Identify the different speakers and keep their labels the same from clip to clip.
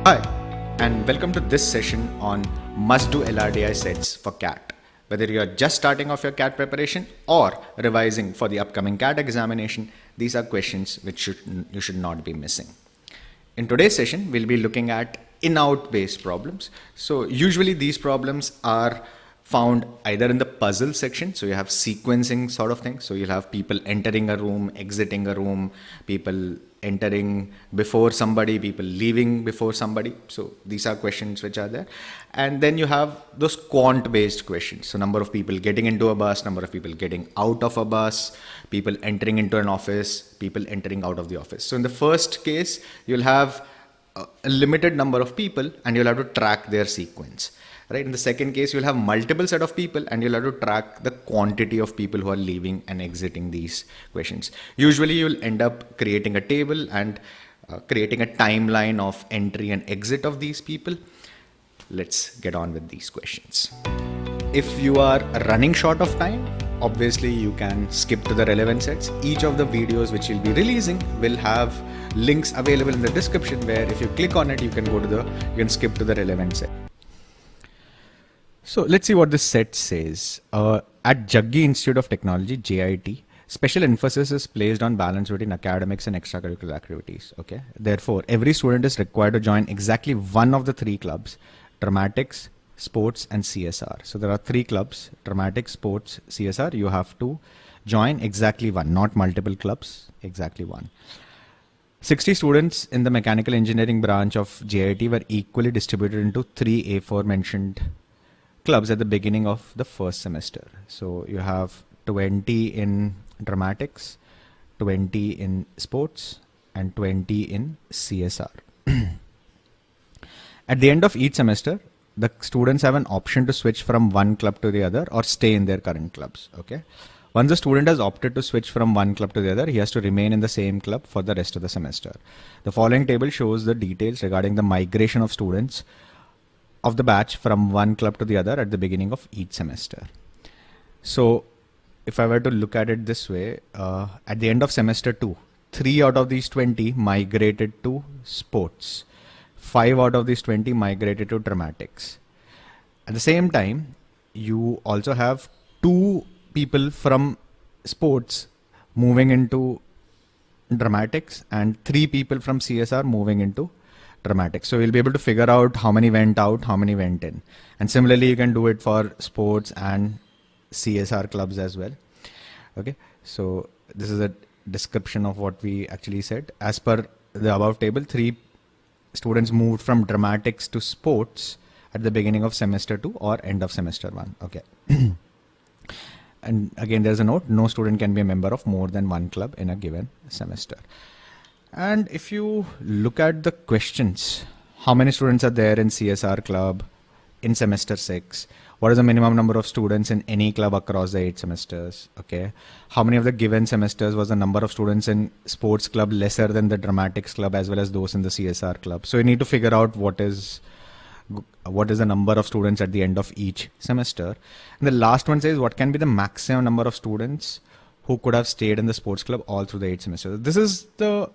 Speaker 1: Hi, and welcome to this session on must-do LRDI sets for CAT. Whether you're just starting off your CAT preparation or revising for the upcoming CAT examination, these are questions which you should not be missing. In today's session, we'll be looking at in-out based problems. So usually these problems are found either in the puzzle section, so you have sequencing sort of thing, so you'll have people entering a room, exiting a room, people entering before somebody, people leaving before somebody. So these are questions which are there. And then you have those quant based questions, so number of people getting into a bus, number of people getting out of a bus, people entering into an office, people entering out of the office. So in the first case, you'll have a limited number of people and you'll have to track their sequence. Right. In the second case, you'll have multiple set of people and you'll have to track the quantity of people who are leaving and exiting these questions. Usually you'll end up creating a table and creating a timeline of entry and exit of these people. Let's get on with these questions. If you are running short of time, obviously you can skip to the relevant sets. Each of the videos which you'll be releasing will have links available in the description where if you click on it, you can skip to the relevant set. So let's see what this set says. At Jaggi Institute of Technology, JIT, special emphasis is placed on balance between academics and extracurricular activities. Okay. Therefore, every student is required to join exactly one of the three clubs: dramatics, sports, and CSR. So there are three clubs: dramatics, sports, CSR. You have to join exactly one, not multiple clubs, exactly one. 60 students in the mechanical engineering branch of JIT were equally distributed into three aforementioned clubs at the beginning of the first semester. So you have 20 in dramatics, 20 in sports, and 20 in CSR. At the end of each semester, the students have an option to switch from one club to the other or stay in their current clubs. Okay. Once the student has opted to switch from one club to the other, he has to remain in the same club for the rest of the semester. The following table shows the details regarding the migration of students of the batch from one club to the other at the beginning of each semester. So if I were to look at it this way, at the end of semester 2, 3 out of these 20 migrated to sports, 5 out of these 20 migrated to dramatics. At the same time, you also have 2 people from sports moving into dramatics and 3 people from CSR moving into dramatics. So you'll be able to figure out how many went out, how many went in. And similarly, you can do it for sports and CSR clubs as well. Okay. So this is a description of what we actually said. As per the above table, 3 students moved from dramatics to sports at the beginning of semester 2 or end of semester 1. Okay. And again, there's a note: no student can be a member of more than one club in a given semester. And if you look at the questions, how many students are there in CSR club in semester 6? What is the minimum number of students in any club across the 8 semesters? Okay. How many of the given semesters was the number of students in sports club lesser than the dramatics club as well as those in the CSR club? So you need to figure out what is the number of students at the end of each semester. And the last one says what can be the maximum number of students who could have stayed in the sports club all through the 8 semesters. This is the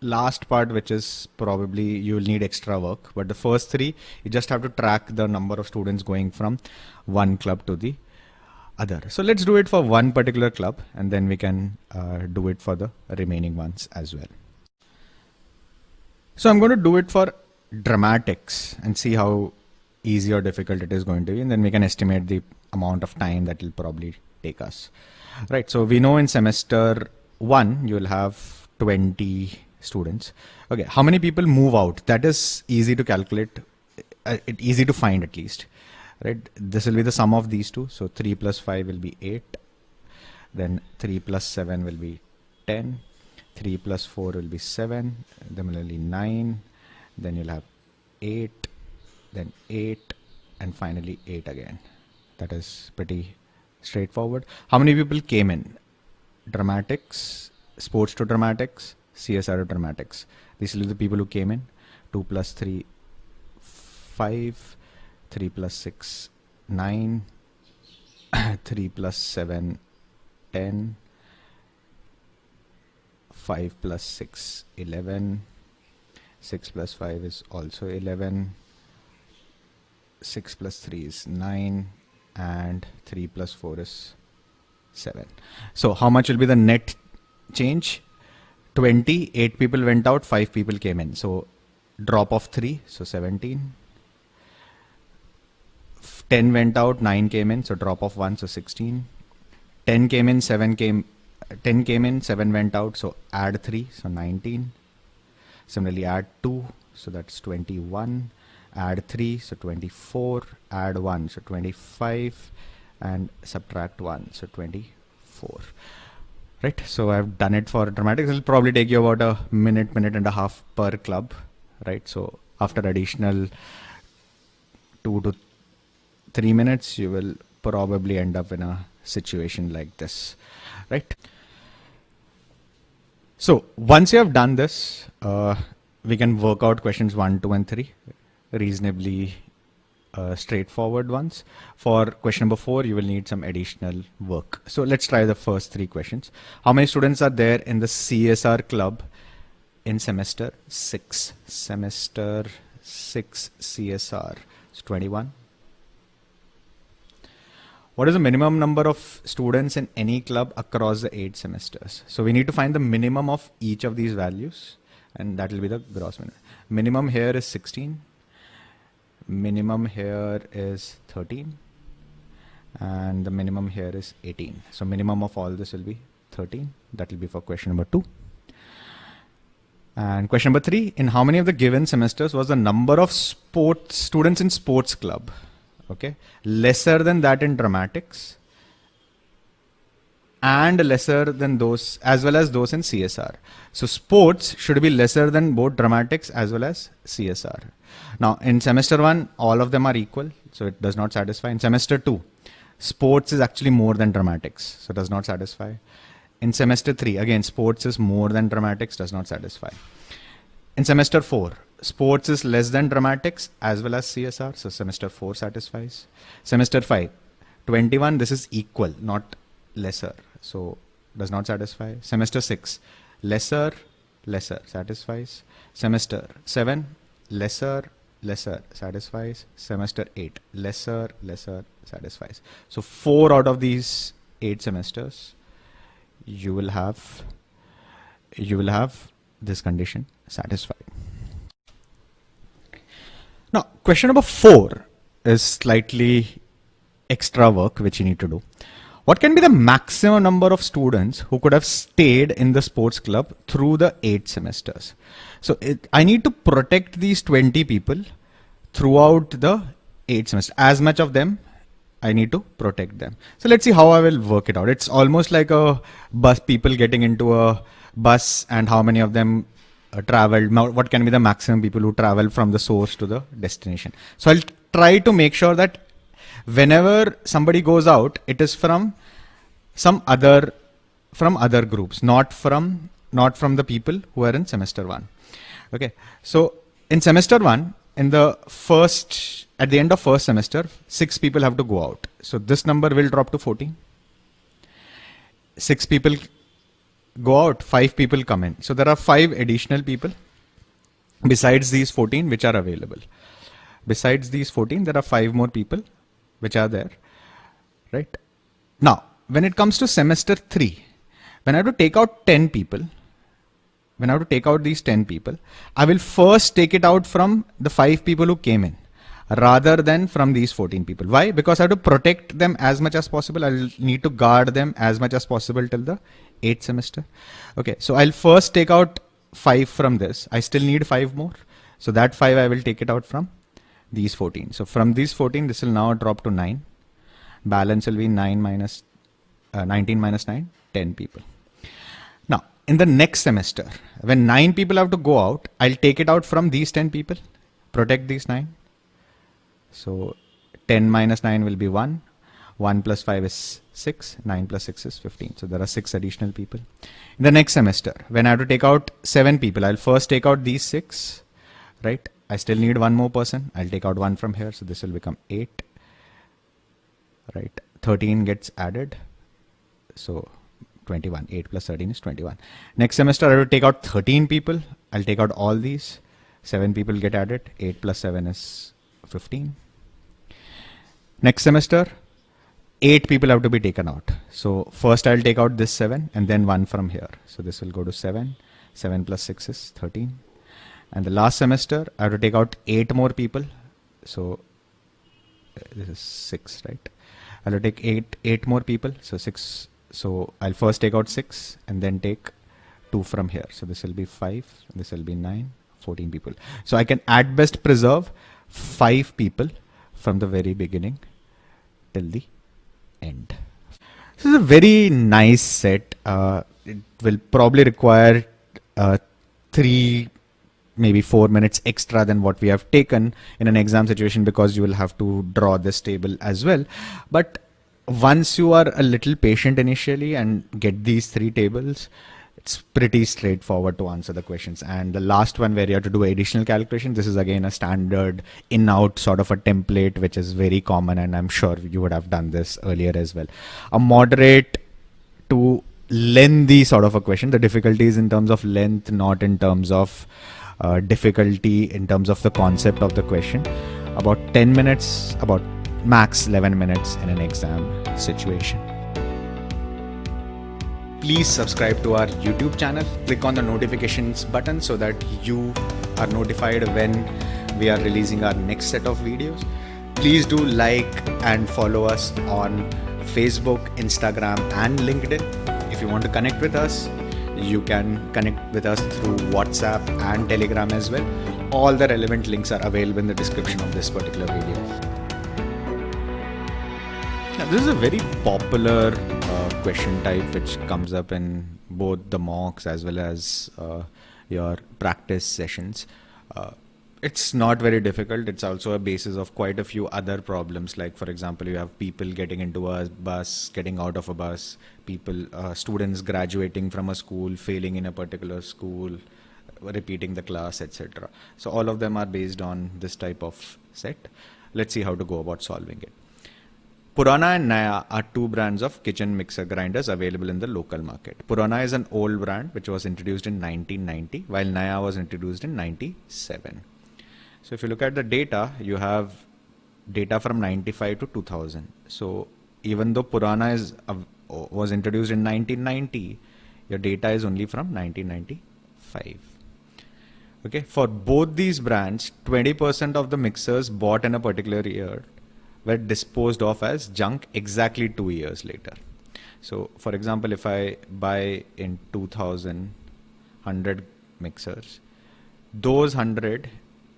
Speaker 1: last part, which is probably you will need extra work, but the first 3 you just have to track the number of students going from one club to the other. So let's do it for one particular club and then we can do it for the remaining ones as well. So I'm going to do it for dramatics and see how easy or difficult it is going to be, and then we can estimate the amount of time that will probably take us. Right. So we know in semester 1 you will have 20 students. Okay, how many people move out? That is easy to calculate, easy to find at least. Right, this will be the sum of these two. So 3 plus 5 will be 8. Then 3 plus 7 will be 10. 3 plus 4 will be 7. Similarly 9. Then you'll have 8. Then 8. And finally 8 again. That is pretty straightforward. How many people came in? Dramatics, sports to dramatics, CSR to dramatics. These will be the people who came in. 2 plus 3, 5. 3 plus 6, 9. 3 plus 7, 10. 5 plus 6, 11. 6 plus 5 is also 11. 6 plus 3 is 9, and 3 plus 4 is 7. So how much will be the net change? 20, 8 people went out, 5 people came in. So drop of 3, so 17. 10 went out, 9 came in, so drop of 1, so 16. 10 came in, 10 came in, 7 went out, so add 3, so 19. Similarly, add 2, so that's 21. Add 3, so 24. Add 1, so 25. And subtract 1, so 24. Right, so I've done it for dramatics. It'll probably take you about a minute and a half per club, right? So after additional 2 to 3 minutes, you will probably end up in a situation like this, right? So once you have done this, we can work out questions 1, 2, and 3, reasonably straightforward ones. For question number 4, you will need some additional work. So let's try the first 3 questions. How many students are there in the CSR club in semester 6? Semester 6 CSR. It's 21. What is the minimum number of students in any club across the 8 semesters? So we need to find the minimum of each of these values, and that will be the gross minimum. Minimum here is 16. Minimum here is 13. And the minimum here is 18. So minimum of all this will be 13. That will be for question number 2. And question number 3, in how many of the given semesters was the number of students in sports club? Okay, lesser than that in dramatics, and lesser than those, as well as those in CSR. So sports should be lesser than both dramatics as well as CSR. Now in semester 1, all of them are equal, so it does not satisfy. In semester 2, sports is actually more than dramatics, so does not satisfy. In semester 3, again, sports is more than dramatics, does not satisfy. In semester 4, sports is less than dramatics as well as CSR, so semester 4 satisfies. Semester 5, 21, this is equal, not lesser, so does not satisfy. Semester 6, lesser, satisfies. Semester 7, lesser, satisfies. Semester 8, lesser, satisfies. So 4 out of these 8 semesters, you will have this condition satisfied. Now, question number 4 is slightly extra work which you need to do. What can be the maximum number of students who could have stayed in the sports club through the 8 semesters? So I need to protect these 20 people throughout the 8 semesters. As much of them, I need to protect them. So let's see how I will work it out. It's almost like a bus, people getting into a bus and how many of them traveled. Now, what can be the maximum people who travel from the source to the destination? So I'll try to make sure that whenever somebody goes out, it is from other groups, not from the people who are in semester 1. Okay, so in semester 1, at the end of first semester, 6 people have to go out. So this number will drop to 14. 6 people go out, 5 people come in. So there are 5 additional people besides these 14 which are available. Besides these 14, there are 5 more people which are there, right? Now, when it comes to semester 3, when I have to take out 10 people, when I have to take out these 10 people, I will first take it out from the 5 people who came in rather than from these 14 people. Why? Because I have to protect them as much as possible. I'll need to guard them as much as possible till the 8th semester. Okay, so I'll first take out 5 from this. I still need 5 more. So that 5 I will take it out from these 14. So from these 14, this will now drop to 9. Balance will be 19 minus 9, 10 people. Now, in the next semester, when 9 people have to go out, I'll take it out from these 10 people, protect these 9. So 10 minus 9 will be 1. 1 plus 5 is 6. 9 plus 6 is 15. So there are 6 additional people. In the next semester, when I have to take out 7 people, I'll first take out these 6, right? I still need 1 more person. I'll take out 1 from here. So this will become 8, right? 13 gets added. So 21. 8 plus 13 is 21. Next semester, I will take out 13 people. I'll take out all these. 7 people get added. 8 plus 7 is 15. Next semester, 8 people have to be taken out. So first I'll take out this 7 and then 1 from here. So this will go to 7. 7 plus 6 is 13. And the last semester, I have to take out 8 more people. So this is 6, right? I'll take 8 more people. So 6. So I'll first take out 6 and then take 2 from here. So this will be 5. This will be 9, 14 people. So I can at best preserve 5 people from the very beginning till the end. This is a very nice set. It will probably require 3, maybe 4 minutes extra than what we have taken in an exam situation, because you will have to draw this table as well. But once you are a little patient initially and get these 3 tables, it's pretty straightforward to answer the questions. And the last one, where you have to do additional calculation, this is again a standard in-out sort of a template, which is very common, and I'm sure you would have done this earlier as well. A moderate to lengthy sort of a question. The difficulty is in terms of length, not in terms of difficulty in terms of the concept of the question. About 10 minutes, about max 11 minutes in an exam situation. Please subscribe to our YouTube channel. Click on the notifications button so that you are notified when we are releasing our next set of videos. Please do like and follow us on Facebook, Instagram, and LinkedIn. If you want to connect with us, you can connect with us through WhatsApp and Telegram as well. All the relevant links are available in the description of this particular video. Now, this is a very popular question type which comes up in both the mocks as well as your practice sessions. It's not very difficult. It's also a basis of quite a few other problems. Like, for example, you have people getting into a bus, getting out of a bus, students graduating from a school, failing in a particular school, repeating the class, etc. So all of them are based on this type of set. Let's see how to go about solving it. Purana and Naya are 2 brands of kitchen mixer grinders available in the local market. Purana is an old brand which was introduced in 1990, while Naya was introduced in 97. So if you look at the data, you have data from 95 to 2000. So even though Purana was introduced in 1990, your data is only from 1995. Okay, for both these brands, 20% of the mixers bought in a particular year were disposed of as junk exactly 2 years later. So for example, if I buy in 2000 100 mixers, those 100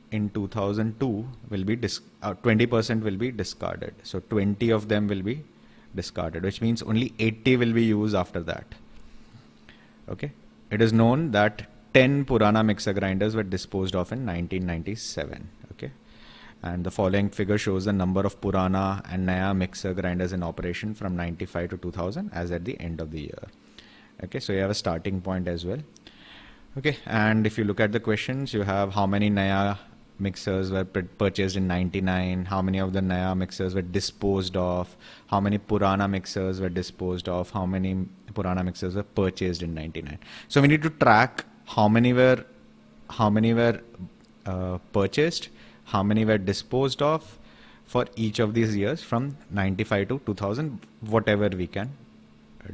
Speaker 1: in 2002 will be 20% will be discarded. So 20 of them will be discarded, which means only 80 will be used after that. Okay, it is known that 10 Purana mixer grinders were disposed of in 1997. Okay. And the following figure shows the number of Purana and Naya mixer grinders in operation from 95 to 2000 as at the end of the year. Okay, so you have a starting point as well. Okay, and if you look at the questions, you have how many Naya mixers were purchased in 99, how many of the Naya mixers were disposed of, how many Purana mixers were disposed of, how many Purana mixers were purchased in 99. So we need to track how many were purchased, how many were disposed of for each of these years from 95 to 2000, whatever we can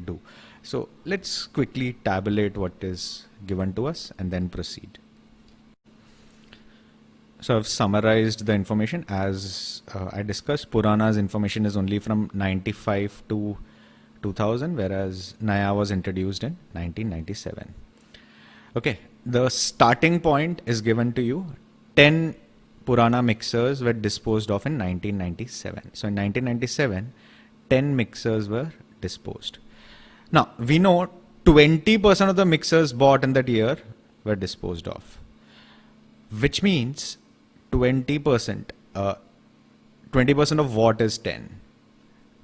Speaker 1: do. So let's quickly tabulate what is given to us and then proceed. So I've summarized the information as I discussed. Purana's information is only from 95 to 2000, whereas Naya was introduced in 1997. Okay, the starting point is given to you. 10 Purana mixers were disposed of in 1997. So in 1997, 10 mixers were disposed. Now we know 20% of the mixers bought in that year were disposed of, which means 20%. 20% of what is 10?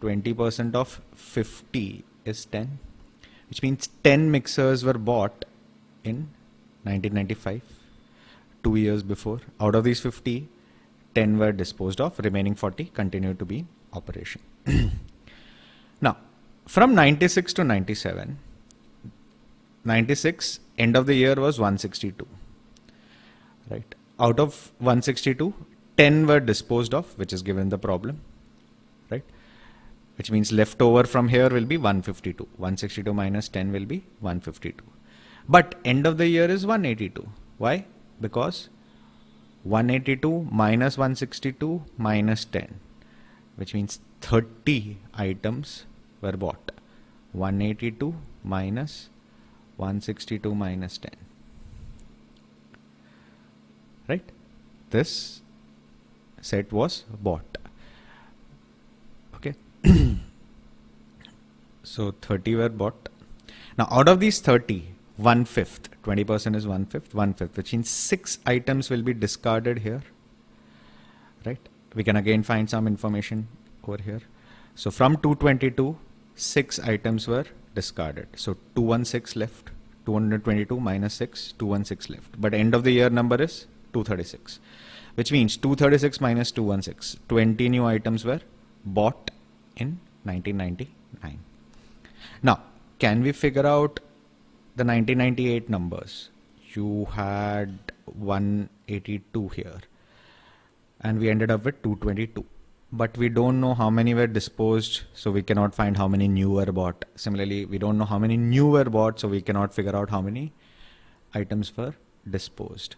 Speaker 1: 20% of 50 is 10, which means 10 mixers were bought in 1995, 2 years before. Out of these 50, 10 were disposed of, remaining 40 continued to be in operation. Now, from 96 to 97, 96 end of the year was 162, right? out of 162, 10 were disposed of, which is given the problem, right? Which means leftover from here will be 152. 162 minus 10 will be 152. But end of the year is 182. Why? Because 182 minus 162 minus 10, which means 30 items were bought. 182 minus 162 minus 10. Right? This set was bought. Okay. So 30 were bought. Now out of these 30, 1/5, 20% is 1/5, which means 6 items will be discarded here. Right? We can again find some information over here. So from 222, 6 items were discarded. So 216 left. 222 minus 6, 216 left. But end of the year number is 236, which means 236 minus 216, 20 new items were bought in 1999. Now, can we figure out the 1998 numbers? You had 182 here and we ended up with 222. But we don't know how many were disposed, so we cannot find how many new were bought. Similarly, we don't know how many new were bought, so we cannot figure out how many items were disposed.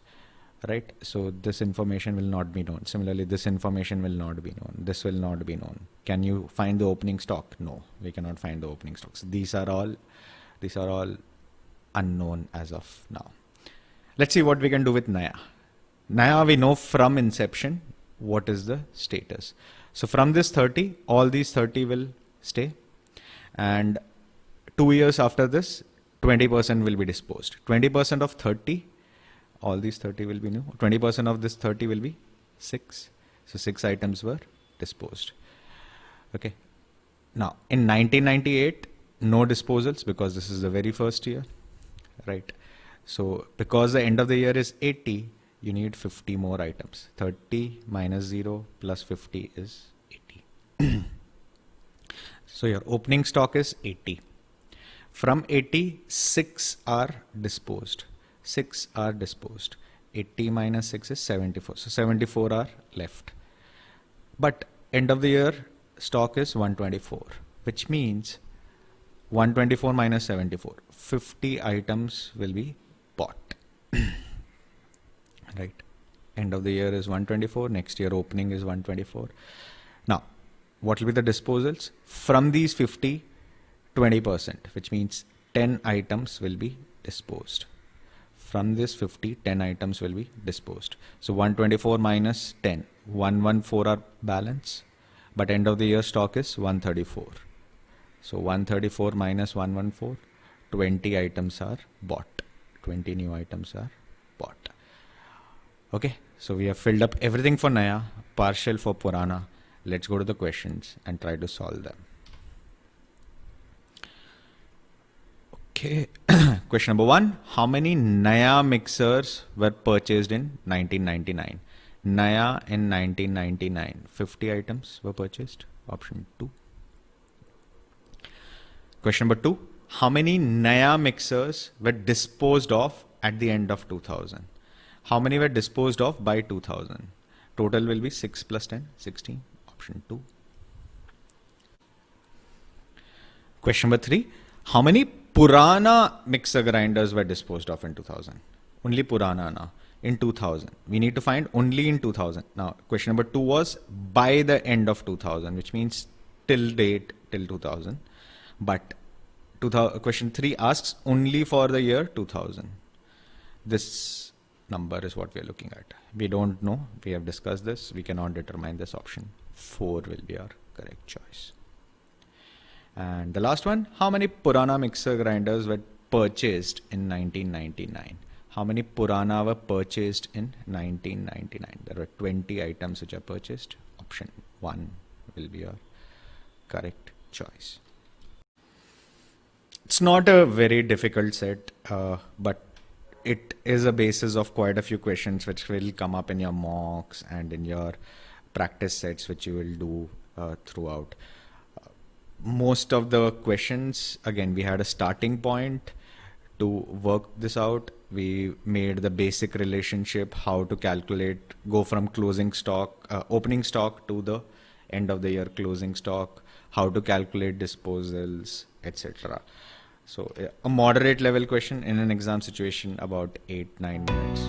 Speaker 1: Right? So this information will not be known. Similarly, this information will not be known. This will not be known. Can you find the opening stock? No, we cannot find the opening stock. So these are all unknown as of now. Let's see what we can do with Naya. Naya, we know from inception what is the status. So from this 30, all these 30 will stay, and 2 years after this, 20% will be disposed. 20% of 30, all these 30 will be new. 20% of this 30 will be 6. So 6 items were disposed. Okay. Now in 1998, no disposals because this is the very first year, right? So because the end of the year is 80, you need 50 more items. 30 minus 0 plus 50 is 80. So your opening stock is 80. From 80, 6 are disposed. 6 are disposed. 80 minus 6 is 74. So 74 are left. But end of the year stock is 124, which means 124 minus 74. 50 items will be bought. Right. End of the year is 124. Next year opening is 124. Now, what will be the disposals? From these 50, 20%, which means 10 items will be disposed. From this 50, 10 items will be disposed. So 124 minus 10, 114 are balance, but end of the year stock is 134. So 134 minus 114, 20 items are bought. 20 new items are bought. Okay, so we have filled up everything for Naya, partial for Purana. Let's go to the questions and try to solve them. Okay, question number 1. How many Naya mixers were purchased in 1999? Naya in 1999. 50 items were purchased. Option 2. Question number 2. How many Naya mixers were disposed of at the end of 2000? How many were disposed of by 2000? Total will be 6 plus 10, 16. Option 2. Question number 3. How many Purana mixer grinders were disposed of in 2000? Only Purana now. In 2000. We need to find only in 2000. Now, question number 2 was by the end of 2000, which means till date, till 2000. But question 3 asks only for the year 2000. This number is what we are looking at. We don't know. We have discussed this. We cannot determine this. Option 4 will be our correct choice. And the last one, how many Purana mixer grinders were purchased in 1999? How many Purana were purchased in 1999? There were 20 items which are purchased. Option 1 will be our correct choice. It's not a very difficult set, but it is a basis of quite a few questions which will come up in your mocks and in your practice sets which you will do throughout. Most of the questions, again, we had a starting point to work this out, we made the basic relationship, how to calculate, go from closing stock, opening stock to the end of the year closing stock, how to calculate disposals, etc. So a moderate level question in an exam situation, about 8-9 minutes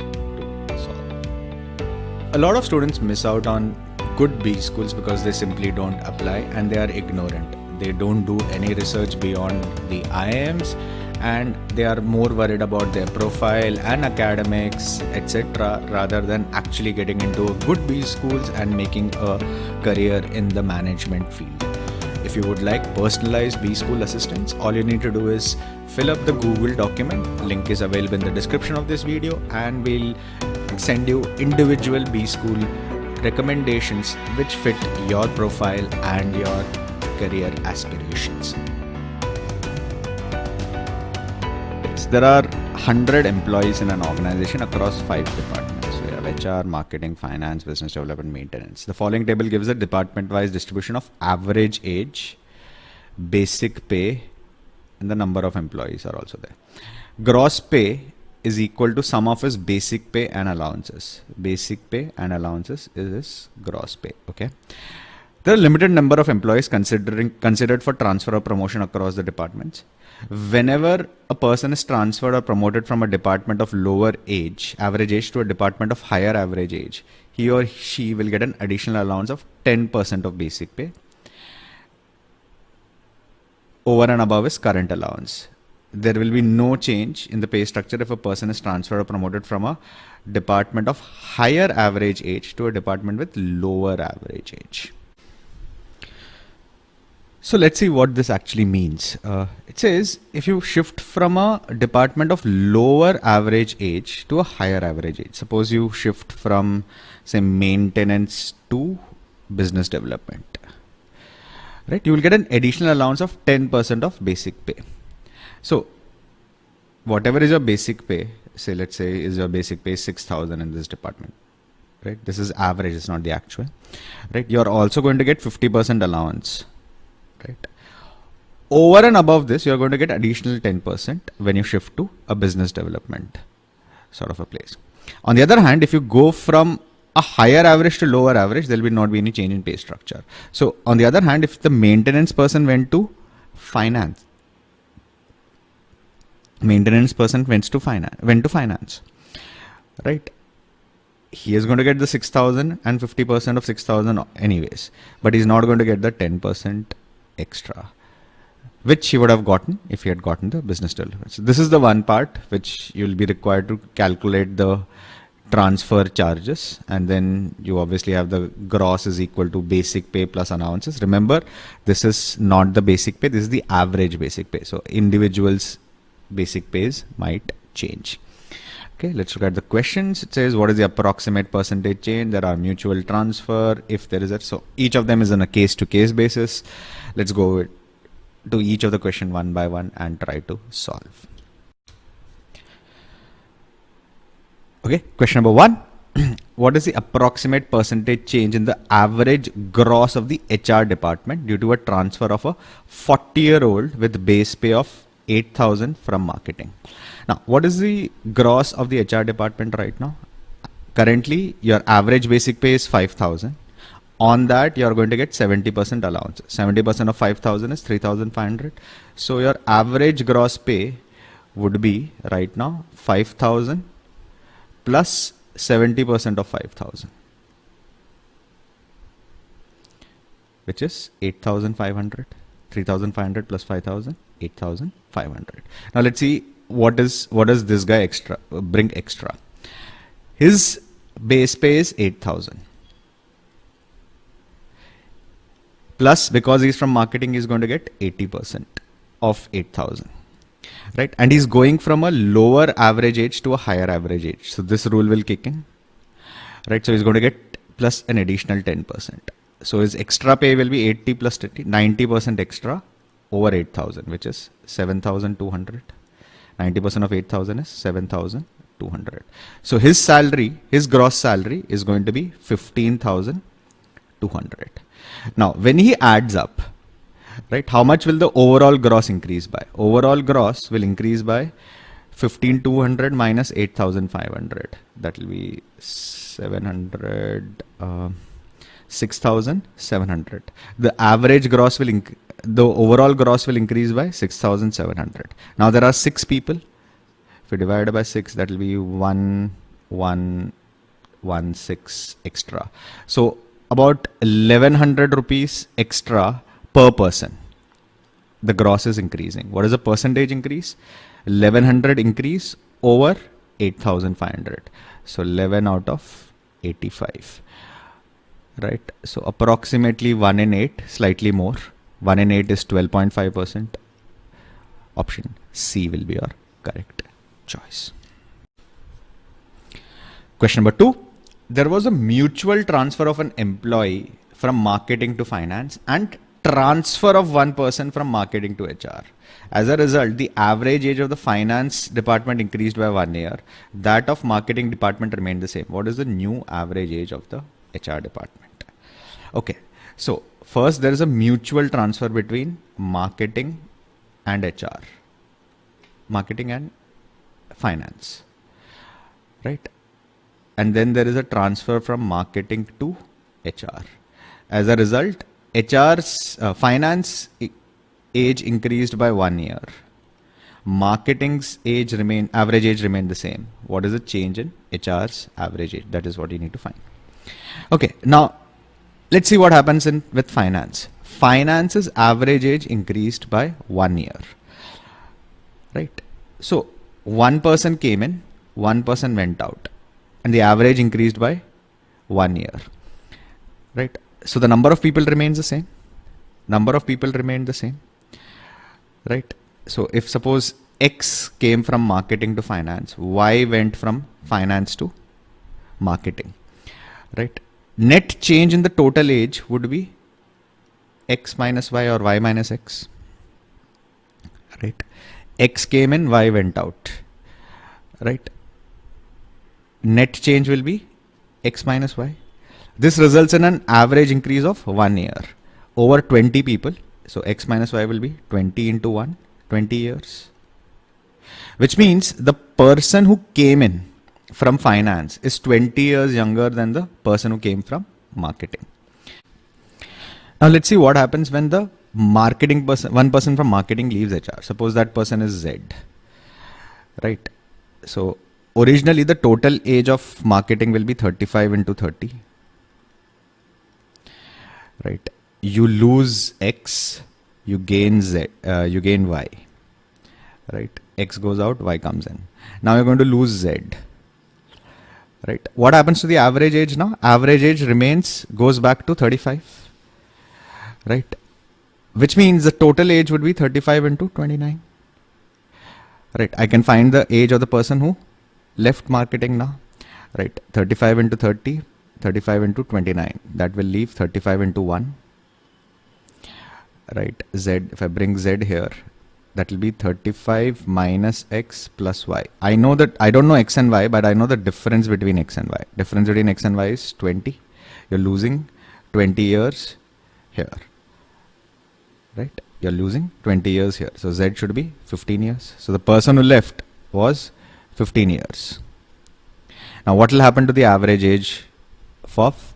Speaker 1: to solve. A lot of students miss out on good B schools because they simply don't apply and they are ignorant. They don't do any research beyond the IIMs, and they are more worried about their profile and academics, etc., rather than actually getting into good B schools and making a career in the management field. If you would like personalized B school assistance, all you need to do is fill up the Google document. Link is available in the description of this video, and we'll send you individual B school recommendations which fit your profile and your career aspirations. There are 100 employees in an organization across 5 departments. We have HR, marketing, finance, business development, maintenance. The following table gives a department-wise distribution of average age, basic pay, and the number of employees are also there. Gross pay is equal to sum of his basic pay and allowances. Basic pay and allowances is his gross pay. Okay. There are limited number of employees considered for transfer or promotion across the departments. Whenever a person is transferred or promoted from a department of lower age, average age, to a department of higher average age, he or she will get an additional allowance of 10% of basic pay over and above his current allowance. There will be no change in the pay structure if a person is transferred or promoted from a department of higher average age to a department with lower average age. So let's see what this actually means. It says if you shift from a department of lower average age to a higher average age, suppose you shift from, say, maintenance to business development, right? You will get an additional allowance of 10% of basic pay. So whatever is your basic pay, say, let's say is your basic pay 6,000 in this department, right? This is average, it's not the actual, right? You're also going to get 50% allowance. Right. Over and above this, you're going to get additional 10% when you shift to a business development sort of a place. On the other hand, if you go from a higher average to lower average, there will not be any change in pay structure. So on the other hand, if the maintenance person went to finance, right? He is going to get the 6,000 and 50% of 6,000 anyways, but he's not going to get the 10% extra, which he would have gotten if he had gotten the business development. So this is the one part which you'll be required to calculate the transfer charges, and then you obviously have the gross is equal to basic pay plus allowances. Remember, this is not the basic pay, this is the average basic pay. So individuals' basic pays might change. Okay, let's look at the questions. It says, what is the approximate percentage change? There are mutual transfer, if there is a, so each of them is on a case-to-case basis. Let's go to each of the question one by one and try to solve. Okay, question number 1. What is the approximate percentage change in the average gross of the HR department due to a transfer of a 40-year-old with base pay of 8,000 from marketing? Now, what is the gross of the HR department right now? Currently, your average basic pay is 5,000. On that, you are going to get 70% allowance. 70% of 5,000 is 3,500. So your average gross pay would be right now 5,000 plus 70% of 5,000, which is 8,500. 3,500 plus 5,000, 8,500. Now let's see what does this guy bring extra. His base pay is 8,000. Plus, because he's from marketing, he's going to get 80% of 8,000. Right? And he's going from a lower average age to a higher average age. So this rule will kick in. Right? So he's going to get plus an additional 10%. So his extra pay will be 80 plus 30, 90% extra over 8,000, which is 7,200. 90% of 8,000 is 7,200. So his salary, his gross salary is going to be 15,200. Now, when he adds up, right, how much will the overall gross increase by? Overall gross will increase by 15,200 minus 8,500. That will be 700, 6,700. The average gross will the overall gross will increase by 6,700. Now there are 6 people. If we divide by 6, that will be 1,116 extra. So about 1,100 rupees extra per person. The gross is increasing. What is the percentage increase? 1,100 increase over 8,500. So 11 out of 85. Right. So approximately 1 in 8, slightly more. 1 in 8 is 12.5%. Option C will be your correct choice. Question number 2. There was a mutual transfer of an employee from marketing to finance and transfer of one person from marketing to HR. As a result, the average age of the finance department increased by 1 year. That of marketing department remained the same. What is the new average age of the HR department? Okay, so first there is a mutual transfer between marketing and HR. Marketing and finance, right? And then there is a transfer from marketing to HR. As a result, HR's finance age increased by 1 year. Marketing's average age remained the same. What is the change in HR's average age? That is what you need to find. Okay, now let's see what happens with finance. Finance's average age increased by 1 year. Right? So one person came in, one person went out, and the average increased by 1 year. Right? So the number of people remains the same. Number of people remained the same. Right? So if suppose X came from marketing to finance, Y went from finance to marketing. Right? Net change in the total age would be X minus Y or Y minus X. Right? X came in, Y went out. Right? Net change will be X minus Y. This results in an average increase of 1 year over 20 people. So X minus Y will be 20 into 1, 20 years. Which means the person who came in from finance is 20 years younger than the person who came from marketing. Now let's see what happens when the marketing person, one person from marketing leaves HR. Suppose that person is Z. Right? So originally the total age of marketing will be 35 into 30. Right? You lose X, you gain Z, you gain Y. Right? X goes out, Y comes in. Now you're going to lose Z. Right? What happens to the average age now? Average age goes back to 35. Right? Which means the total age would be 35 into 29. Right? I can find the age of the person who left marketing now. Right? 35 into 30, 35 into 29. That will leave 35 into 1. Right? Z, if I bring Z here, that will be 35 minus X plus Y. I know that, I don't know X and Y, but I know the difference between X and Y. Difference between X and Y is 20. You're losing 20 years here. Right? You're losing 20 years here. So Z should be 15 years. So the person who left was 15 years. Now what will happen to the average age of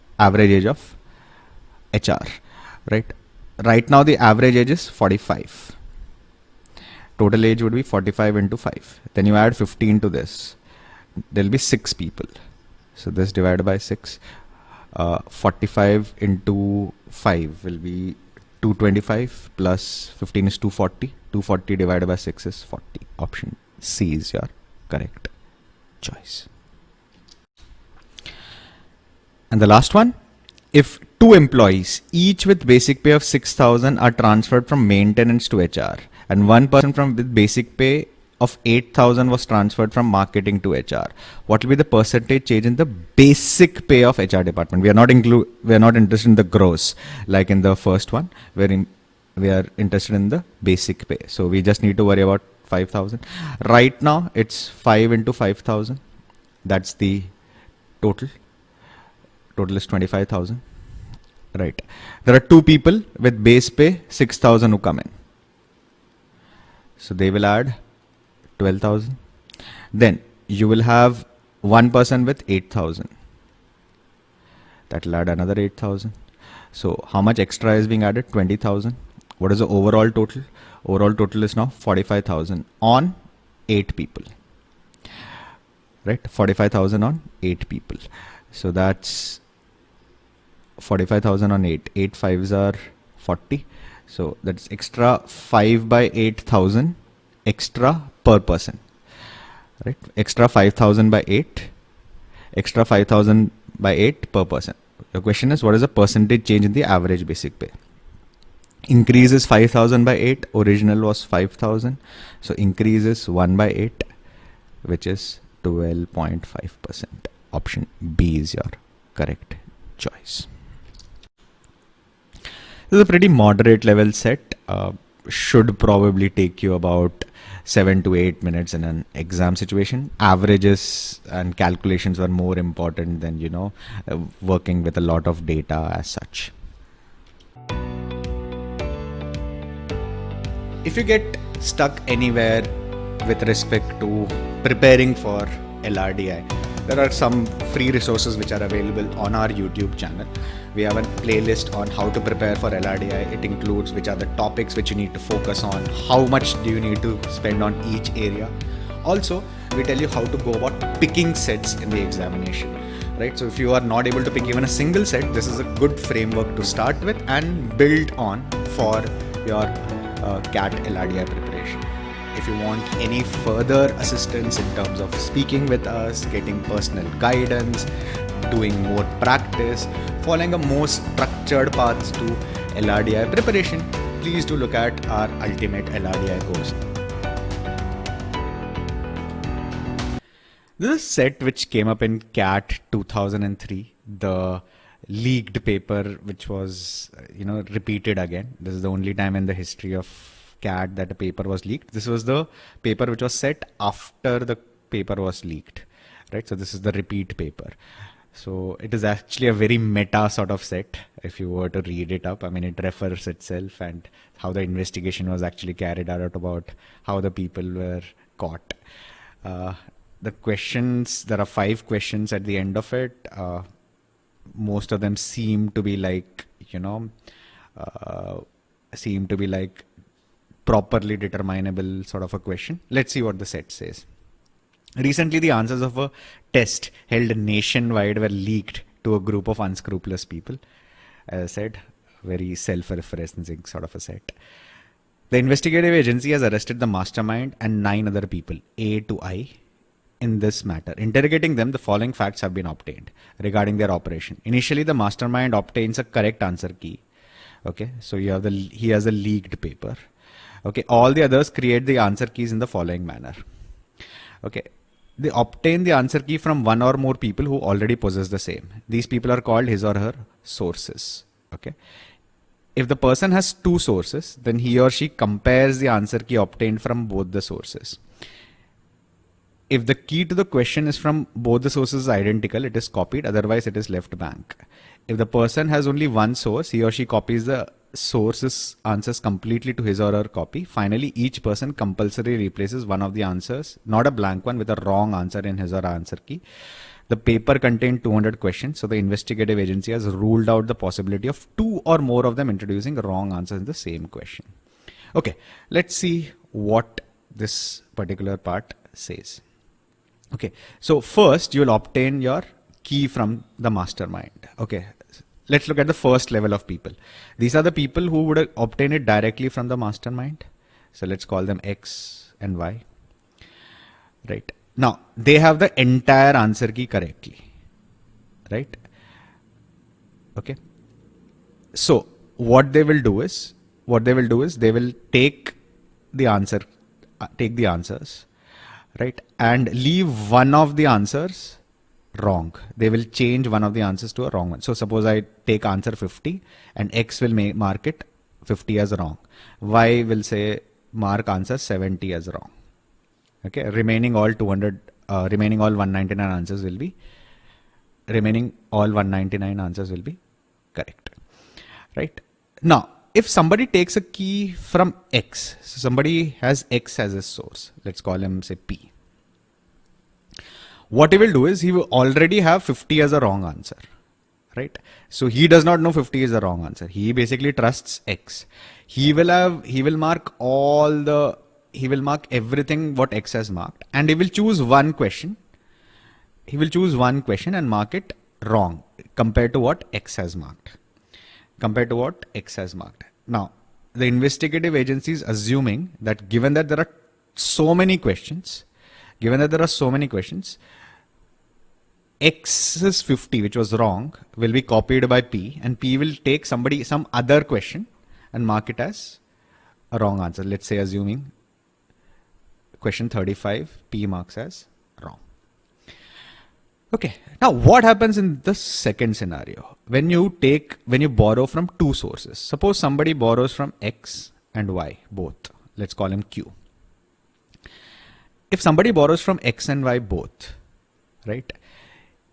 Speaker 1: HR? Right? Right now the average age is 45. Total age would be 45 into 5. Then you add 15 to this. There will be 6 people. So this divided by 6. 45 into 5 will be 225 plus 15 is 240. 240 divided by 6 is 40. Option C is your correct choice. And the last one. If 2 employees, each with basic pay of 6,000 are transferred from maintenance to HR, and one person with basic pay of 8,000 was transferred from marketing to HR, what will be the percentage change in the basic pay of HR department? We are not interested in the gross like in the first one. We are interested in the basic pay. So we just need to worry about 5,000. Right now it's 5 into 5,000. That's the total. Total is 25,000. Right. There are 2 people with base pay 6,000 who come in. So they will add 12,000. Then you will have one person with 8,000. That will add another 8,000. So how much extra is being added? 20,000. What is the overall total? Overall total is now 45,000 on 8 people. Right? 45,000 on 8 people. So that's 45,000 on 8. 8 fives are 40. So that's extra 5 by 8,000 extra per person. Right? Extra 5,000 by 8. Extra 5,000 by 8 per person. The question is, what is the percentage change in the average basic pay? Increase is 5,000 by 8. Original was 5,000. So increase is 1 by 8, which is 12.5%. Option B is your correct choice. This is a pretty moderate level set. Should probably take you about 7 to 8 minutes in an exam situation. Averages and calculations are more important than, working with a lot of data as such. If you get stuck anywhere with respect to preparing for LRDI, there are some free resources which are available on our YouTube channel. We have a playlist on how to prepare for LRDI. It includes which are the topics which you need to focus on, how much do you need to spend on each area. Also, we tell you how to go about picking sets in the examination. Right? So if you are not able to pick even a single set, this is a good framework to start with and build on for your CAT LRDI preparation. If you want any further assistance in terms of speaking with us, getting personal guidance, doing more practice, following a more structured path to LRDI preparation, please do look at our Ultimate LRDI course. This is a set which came up in CAT 2003, the leaked paper which was repeated again. This is the only time in the history of CAT that a paper was leaked. This was the paper which was set after the paper was leaked, right? So this is the repeat paper. So it is actually a very meta sort of set. If you were to read it up, I mean, it refers itself and how the investigation was actually carried out, about how the people were caught. The questions, there are 5 questions at the end of it. Most of them seem to be like, properly determinable sort of a question. Let's see what the set says. Recently, the answers of a test held nationwide were leaked to a group of unscrupulous people. As I said, very self-referencing sort of a set. The investigative agency has arrested the mastermind and 9 other people, A to I, in this matter. Interrogating them, the following facts have been obtained regarding their operation. Initially, the mastermind obtains a correct answer key. Okay, so he has a leaked paper. Okay, all the others create the answer keys in the following manner. Okay, they obtain the answer key from 1 or more people who already possess the same. These people are called his or her sources. Okay, if the person has 2 sources, then he or she compares the answer key obtained from both the sources. If the key to the question is from both the sources identical, it is copied, otherwise it is left blank. If the person has only 1 source, he or she copies the source's answers completely to his or her copy. Finally, each person compulsorily replaces one of the answers, not a blank one, with a wrong answer in his or her answer key. The paper contained 200 questions, so the investigative agency has ruled out the possibility of 2 or more of them introducing wrong answers in the same question. Okay, let's see what this particular part says. Okay, so first you will obtain your key from the mastermind. Okay, let's look at the first level of people. These are the people who would obtain it directly from the mastermind. So let's call them X and Y. Right. Now they have the entire answer key correctly. Right. Okay. So what they will do is they will take the answers, right, and leave one of the answers wrong. They will change one of the answers to a wrong one. So suppose I take answer 50 and X will mark it 50 as wrong. Y will say mark answer 70 as wrong. Okay, remaining all 199 answers will be correct. Right. Now, if somebody takes a key from X, so somebody has X as a source, let's call him say P. What he will do is he will already have 50 as a wrong answer, right? So he does not know 50 is the wrong answer. He basically trusts X. He will mark everything what X has marked, and he will choose one question. He will choose one question and mark it wrong compared to what X has marked. Now, the investigative agency is assuming that given that there are so many questions, X's 50, which was wrong, will be copied by P, and P will take some other question and mark it as a wrong answer. Let's say assuming question 35, P marks as wrong. Okay, now what happens in the second scenario? When you borrow from two sources, suppose somebody borrows from X and Y both, let's call him Q. If somebody borrows from X and Y both, right,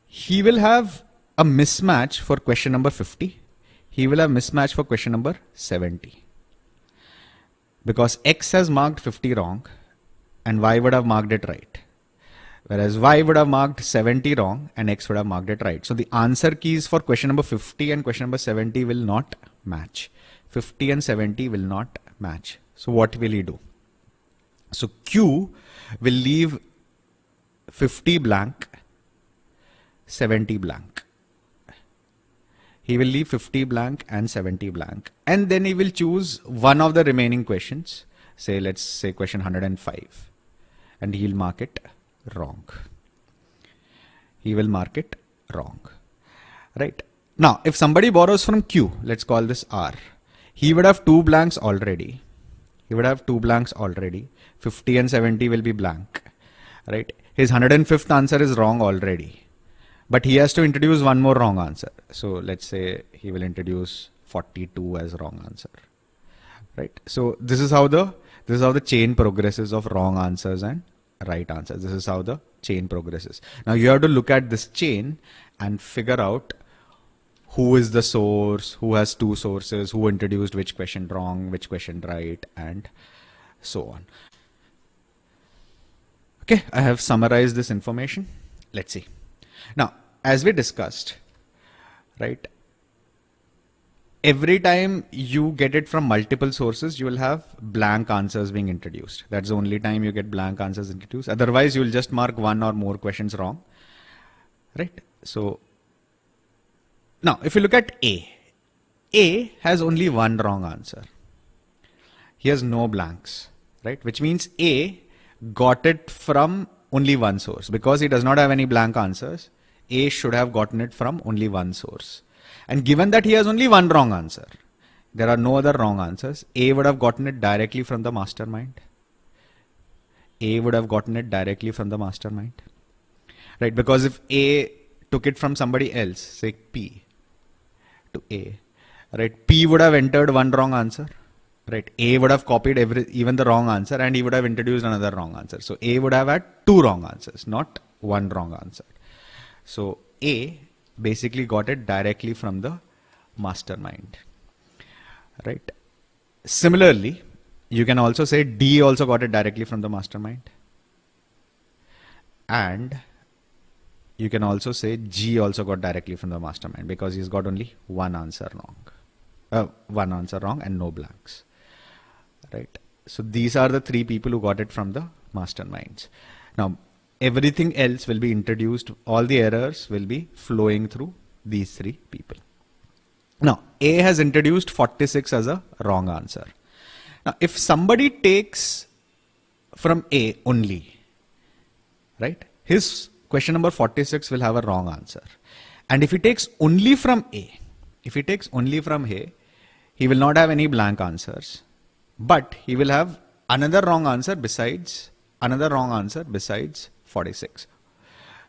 Speaker 1: he will have a mismatch for question number 50. He will have mismatch for question number 70. Because X has marked 50 wrong and Y would have marked it right. Whereas Y would have marked 70 wrong and X would have marked it right. So the answer keys for question number 50 and question number 70 will not match. 50 and 70 will not match. So what will he do? So Q will leave 50 blank, 70 blank. He will leave 50 blank and 70 blank. And then he will choose one of the remaining questions. Let's say question 105. And he'll mark it wrong. Right? Now, if somebody borrows from Q, let's call this R. He would have two blanks already. 50 and 70 will be blank. Right? His 105th answer is wrong already. But he has to introduce one more wrong answer. So let's say he will introduce 42 as wrong answer. Right? So this is how the chain progresses of wrong answers and right answers. This is how the chain progresses. Now you have to look at this chain and figure out who is the source, who has two sources, who introduced which question wrong, which question right, and so on. Okay, I have summarized this information. Let's see. Now, as we discussed, right, every time you get it from multiple sources, you will have blank answers being introduced. That's the only time you get blank answers introduced. Otherwise, you will just mark one or more questions wrong. Right? So, now if you look at A has only one wrong answer. He has no blanks, right? Which means A got it from only one source. Because he does not have any blank answers, A should have gotten it from only one source. And given that he has only one wrong answer, there are no other wrong answers, A would have gotten it directly from the mastermind. Right? Because if A took it from somebody else, say P to A, right? P would have entered one wrong answer. Right? A would have copied even the wrong answer, and he would have introduced another wrong answer. So A would have had two wrong answers, not one wrong answer. So A basically got it directly from the mastermind. Right? Similarly, you can also say D also got it directly from the mastermind. And you can also say G also got directly from the mastermind because he's got only one answer wrong and no blanks. Right? So these are the three people who got it from the masterminds. Now, everything else will be introduced, all the errors will be flowing through these three people. Now, A has introduced 46 as a wrong answer. Now, if somebody takes from A only, right, his question number 46 will have a wrong answer. And if he takes only from A, he will not have any blank answers, but he will have another wrong answer besides 46.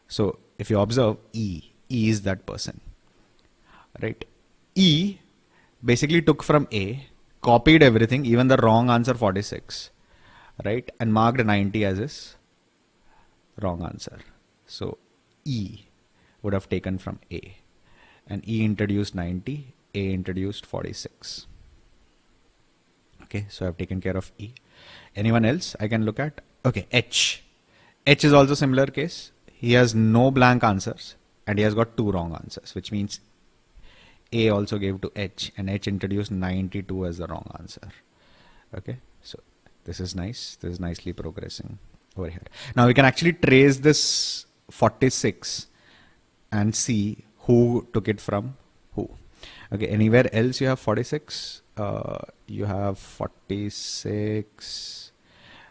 Speaker 1: So if you observe E is that person, right? E basically took from A, copied everything, even the wrong answer 46, right? And marked 90 as his wrong answer. So E would have taken from A, and E introduced 90, A introduced 46. Okay, so I've taken care of E. Anyone else I can look at? Okay, H. H is also similar case. he has no blank answers and he has got 2 wrong answers, which means A also gave to H and H introduced 92 as the wrong answer. Okay, so this is nice. This is nicely progressing over here. Now we can actually trace this 46 and see who took it from who. Okay, anywhere else you have 46? You have 46.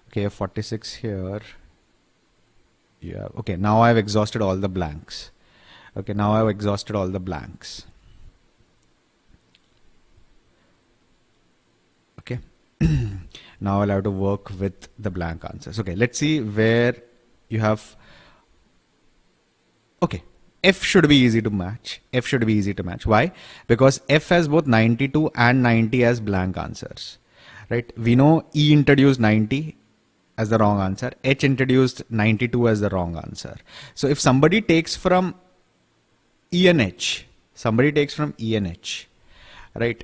Speaker 1: Okay, 46 here. Yeah. Okay, now I've exhausted all the blanks. Okay, now I've exhausted all the blanks. Okay. Now I'll have to work with the blank answers. Okay, let's see where you have. Okay, F should be easy to match. F should be easy to match. Why? Because F has both 92 and 90 as blank answers. Right? We know E introduced 90 as the wrong answer. H introduced 92 as the wrong answer. So if somebody takes from E and H, right,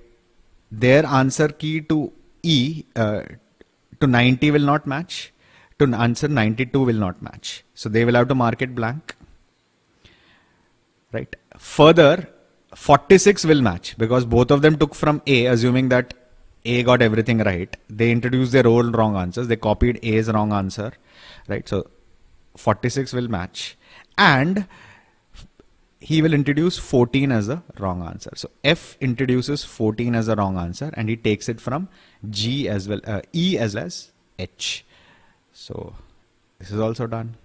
Speaker 1: their answer key to E to 90 will not match. To answer 92 will not match. So they will have to mark it blank. Right. Further, 46 will match because both of them took from A, assuming that A got everything right. They introduced their own wrong answers. They copied A's wrong answer. Right. So 46 will match. And he will introduce 14 as a wrong answer. So F introduces 14 as a wrong answer and he takes it from G as well, E as well as H. So this is also done.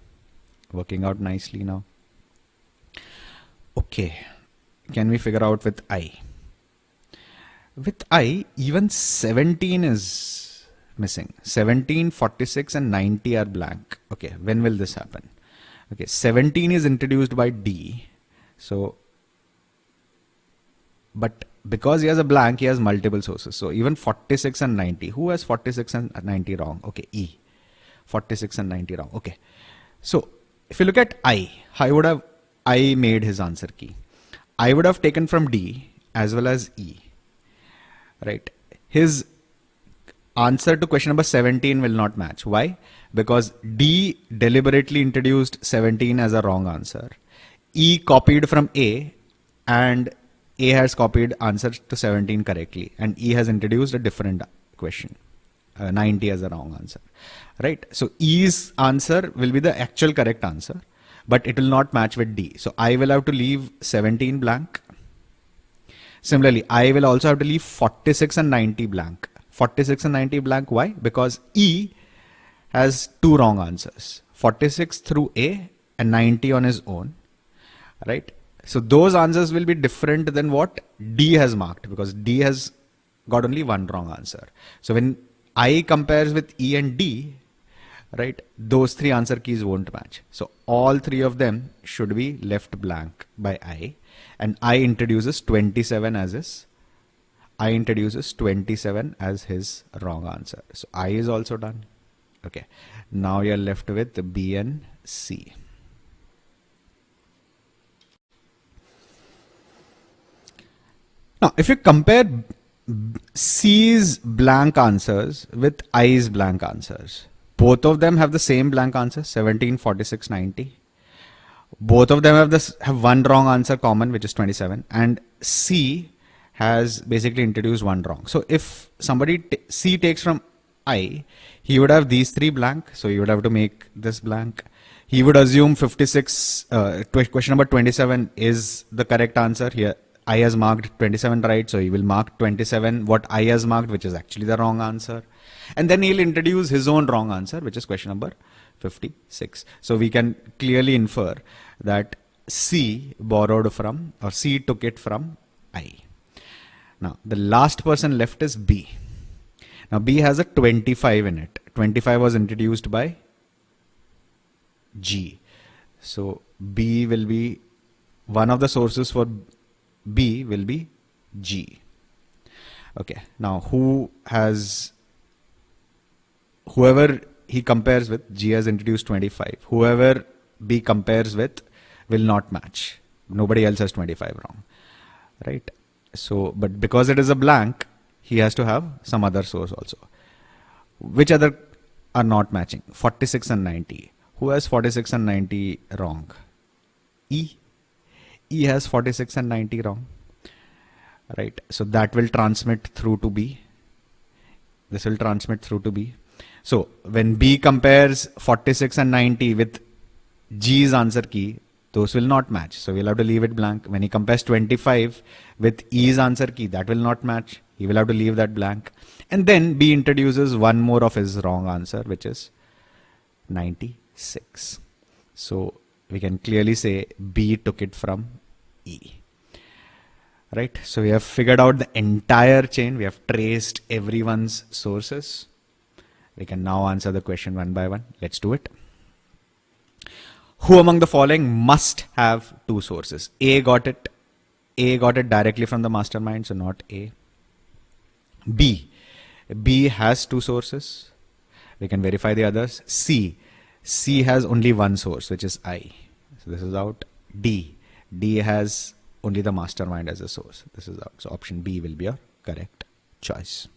Speaker 1: Working out nicely now. Okay. Can we figure out with I? With I, even 17 is missing. 17, 46 and 90 are blank. Okay. When will this happen? Okay. 17 is introduced by D. So, but because he has a blank, he has multiple sources. So even 46 and 90. Who has 46 and 90 wrong? Okay, E. 46 and 90 wrong. Okay. So if you look at I, how would have I made his answer key? I would have taken from D as well as E. Right. His answer to question number 17 will not match. Why? Because D deliberately introduced 17 as a wrong answer. E copied from A and A has copied answer to 17 correctly and E has introduced a different question, 90 as a wrong answer, right? So E's answer will be the actual correct answer, but it will not match with D. So I will have to leave 17 blank. Similarly, I will also have to leave 46 and 90 blank. 46 and 90 blank, why? Because E has 2 wrong answers, 46 through A and 90 on his own. Right? So those answers will be different than what D has marked because D has got only 1 wrong answer. So when I compares with E and D, right, those 3 answer keys won't match. So all 3 of them should be left blank by I, and I introduces 27 as his wrong answer. So I is also done. Okay. Now you're left with B and C. Now, if you compare C's blank answers with I's blank answers, both of them have the same blank answer, 17, 46, 90. Both of them have 1 wrong answer common, which is 27. And C has basically introduced 1 wrong. So if somebody C takes from I, he would have these 3 blank. So he would have to make this blank. He would assume 56, question number 27 is the correct answer here. I has marked 27 right, so he will mark 27 what I has marked, which is actually the wrong answer. And then he'll introduce his own wrong answer, which is question number 56. So we can clearly infer that C borrowed from, or C took it from I. Now the last person left is B. Now B has a 25 in it. 25 was introduced by G. So B will be, one of the sources for B will be G. Okay. Now whoever he compares with, G has introduced 25. Whoever B compares with will not match. Nobody else has 25 wrong. Right. So, but because it is a blank, he has to have some other source also. Which other are not matching? 46 and 90. Who has 46 and 90 wrong? E. E has 46 and 90 wrong. Right. So that will transmit through to B. This will transmit through to B. So when B compares 46 and 90 with G's answer key, those will not match. So we'll have to leave it blank. When he compares 25 with E's answer key, that will not match. He will have to leave that blank. And then B introduces one more of his wrong answer, which is 96. So we can clearly say B took it from E. Right? So we have figured out the entire chain. We have traced everyone's sources. We can now answer the question one by one. Let's do it. Who among the following must have two sources? A got it. A got it directly from the mastermind, so not A. B. B has two sources. We can verify the others. C. C has only one source, which is I. So this is out. D. D has only the mastermind as a source. This is out. So option B will be your correct choice.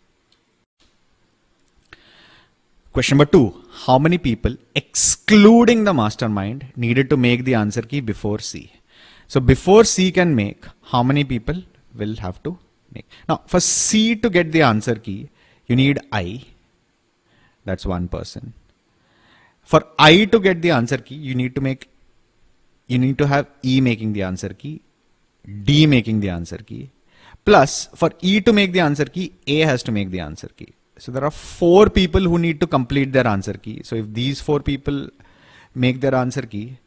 Speaker 1: Question number 2. How many people, excluding the mastermind, needed to make the answer key before C? So before C can make, how many people will have to make? Now for C to get the answer key, you need I. That's one person. For I to get the answer key, you need to have E making the answer key, D making the answer key. Plus for E to make the answer key, A has to make the answer key. So there are 4 people who need to complete their answer key. So if these 4 people make their answer key,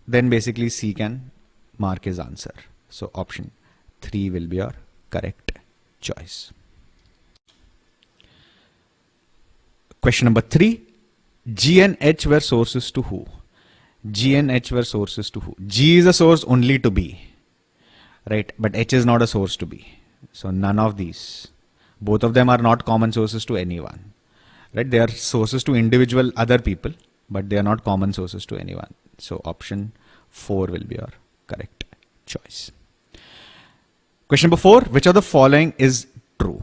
Speaker 1: then basically C can mark his answer. So option 3 will be your correct choice. Question number 3. G and H were sources to who? G and H were sources to who? G is a source only to B, right? But H is not a source to B. So none of these. Both of them are not common sources to anyone, right? They are sources to individual other people, but they are not common sources to anyone. So option 4 will be your correct choice. Question number 4. Which of the following is true?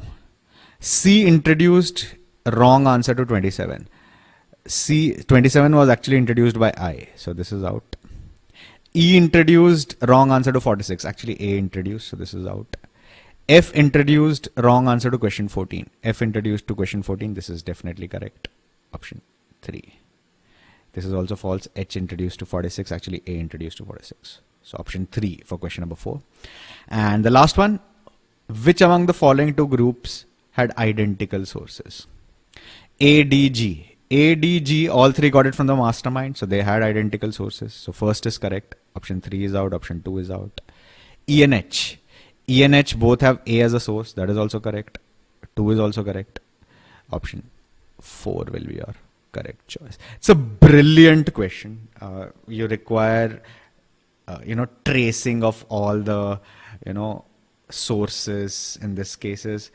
Speaker 1: C introduced a wrong answer to 27. 27 was actually introduced by I. So this is out. E introduced wrong answer to 46. Actually A introduced. So this is out. F introduced wrong answer to question 14. F introduced to question 14. This is definitely correct. Option 3. This is also false. H introduced to 46. Actually A introduced to 46. So option 3 for question number 4. And the last one. Which among the following two groups had identical sources? A, D, G. A, D, G, all 3 got it from the mastermind. So they had identical sources. So first is correct. Option 3 is out. Option 2 is out. E and H. E and H both have A as a source. That is also correct. 2 is also correct. Option 4 will be your correct choice. It's a brilliant question. You require, tracing of all the, sources in this cases.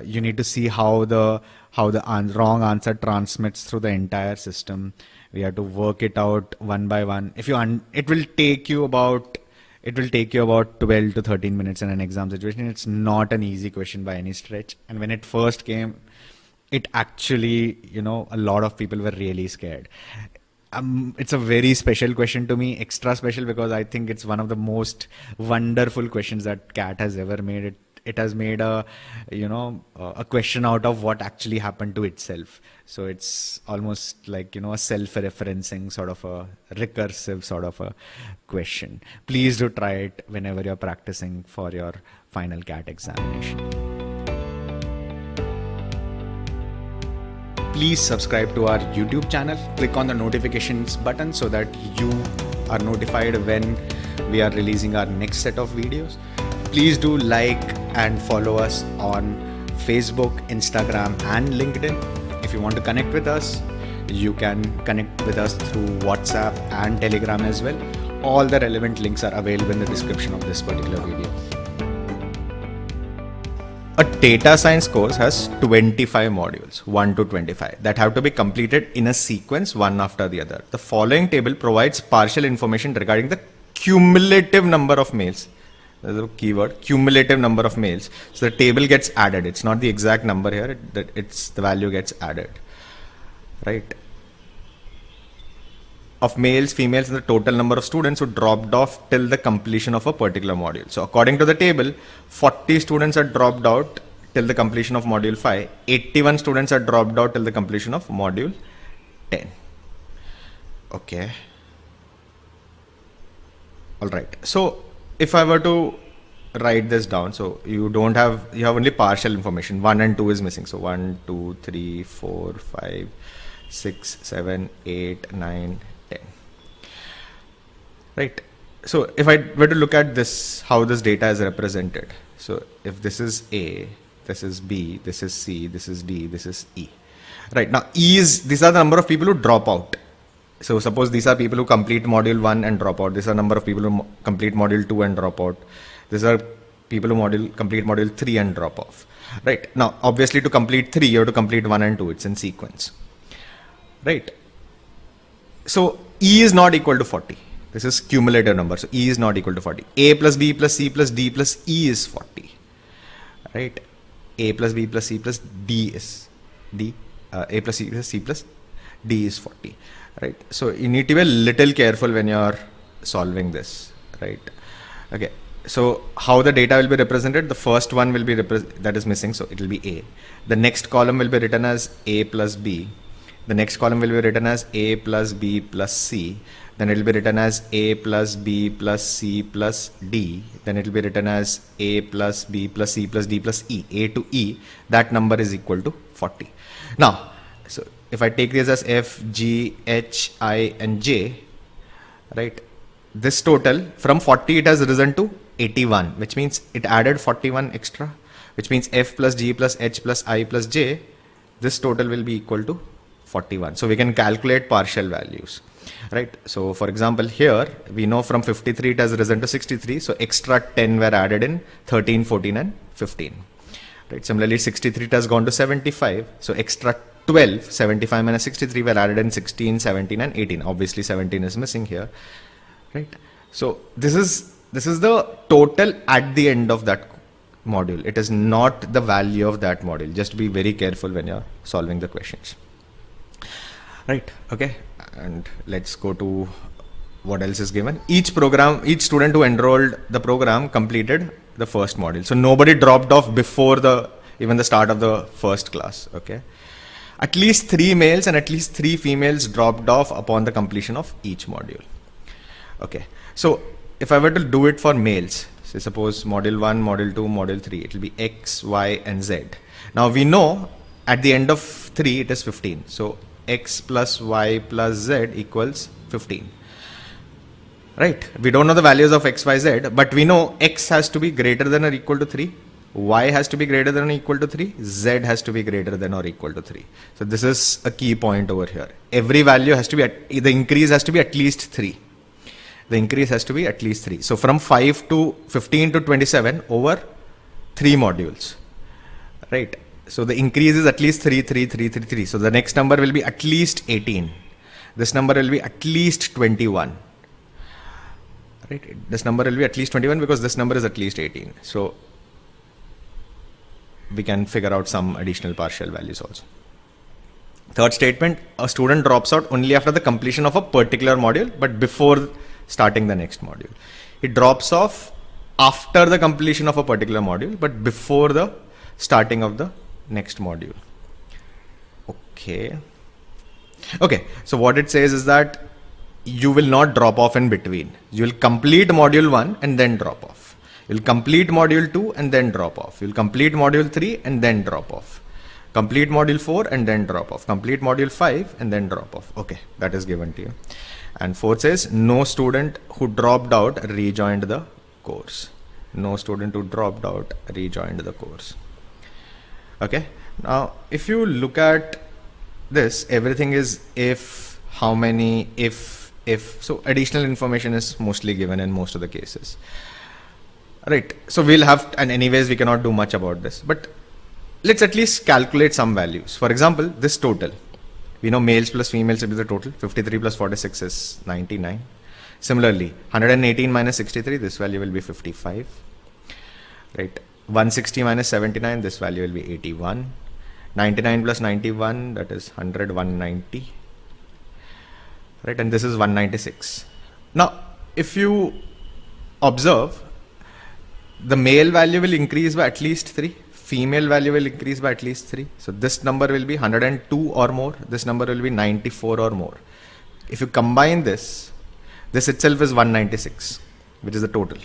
Speaker 1: You need to see how the wrong answer transmits through the entire system. We have to work it out one by one. It will take you about 12 to 13 minutes in an exam situation. It's not an easy question by any stretch. And when it first came, it actually, a lot of people were really scared. It's a very special question to me, extra special, because I think it's one of the most wonderful questions that CAT has ever made. It has made a question out of what actually happened to itself. So it's almost like, a self-referencing sort of a recursive sort of a question. Please do try it whenever you're practicing for your final CAT examination. Please subscribe to our YouTube channel. Click on the notifications button so that you are notified when we are releasing our next set of videos. Please do like and follow us on Facebook, Instagram, and LinkedIn. If you want to connect with us, you can connect with us through WhatsApp and Telegram as well. All the relevant links are available in the description of this particular video. A data science course has 25 modules, 1 to 25, that have to be completed in a sequence, one after the other. The following table provides partial information regarding the cumulative number of mails. There's a keyword, cumulative number of mails. So the table gets added. It's not the exact number here, it's the value gets added, right? of males, females, and the total number of students who dropped off till the completion of a particular module. So according to the table, 40 students are dropped out till the completion of module 5, 81 students are dropped out till the completion of module 10. Okay. All right. So if I were to write this down, so you have only partial information. 1 and 2 is missing. So 1, 2, 3, 4, 5, 6, 7, 8, 9, 10. Right. So if I were to look at this, how this data is represented. So if this is A, this is B, this is C, this is D, this is E. Right. Now these are the number of people who drop out. So suppose these are people who complete module 1 and drop out. These are number of people who complete module 2 and drop out. These are people who complete module 3 and drop off. Right. Now obviously to complete 3 you have to complete 1 and 2. It's in sequence. Right. So E is not equal to 40. This is cumulative number. So E is not equal to 40. A plus B plus C plus D plus E is 40. Right. A plus B plus C plus D is D. A plus C plus C plus D is 40. Right. So you need to be a little careful when you are solving this. Right. Okay. So how the data will be represented? The first one will be that is missing. So it will be A. The next column will be written as A plus B. The next column will be written as A plus B plus C. Then it will be written as A plus B plus C plus D. Then it will be written as A plus B plus C plus D plus E. A to E, that number is equal to 40. Now, so if I take this as F, G, H, I and J, right, this total from 40 it has risen to 81, which means it added 41 extra, which means F plus G plus H plus I plus J, this total will be equal to 41. So we can calculate partial values, right? So for example, here we know from 53 it has risen to 63. So extra 10 were added in 13, 14 and 15. Right. Similarly, 63 it has gone to 75. So extra 12, 75 minus 63 were added in 16, 17 and 18. Obviously 17 is missing here, right? So this is the total at the end of that module. It is not the value of that module. Just be very careful when you're solving the questions. Right. Okay. And let's go to what else is given. Each student who enrolled the program completed the first module. So nobody dropped off before even the start of the first class. Okay. At least 3 males and at least 3 females dropped off upon the completion of each module. Okay. So if I were to do it for males, say suppose module 1, module 2, module 3, it will be X, Y and Z. Now we know at the end of 3 it is 15. So X plus Y plus Z equals 15. Right. We don't know the values of X, Y, Z, but we know X has to be greater than or equal to 3. Y has to be greater than or equal to 3. Z has to be greater than or equal to 3. So this is a key point over here. Every value has to be, the increase has to be at least 3. The increase has to be at least 3. So from 5 to 15 to 27 over 3 modules. Right. So the increase is at least 3, 3, 3, 3, 3. So the next number will be at least 18. This number will be at least 21. Right. This number will be at least 21 because this number is at least 18. So we can figure out some additional partial values also. Third statement, a student drops out only after the completion of a particular module, but before starting the next module. It drops off after the completion of a particular module, but before the starting of the next module. Okay. Okay. So what it says is that you will not drop off in between. You will complete module 1 and then drop off. You'll complete module 2 and then drop off. You'll complete module 3 and then drop off. Complete module 4 and then drop off. Complete module 5 and then drop off. Okay, that is given to you. And fourth says no student who dropped out rejoined the course. No student who dropped out rejoined the course. Okay. Now, if you look at this, everything is if, how many, if. So additional information is mostly given in most of the cases. Right. So we'll have, and anyways, we cannot do much about this, but let's at least calculate some values. For example, this total, we know males plus females will be the total. 53 plus 46 is 99. Similarly, 118 minus 63, this value will be 55. Right. 160 minus 79, this value will be 81. 99 plus 91, that is 100, 190. right? And this is 196. Now, if you observe, the male value will increase by at least 3, female value will increase by at least 3. So this number will be 102 or more, this number will be 94 or more. If you combine this itself is 196, which is the total,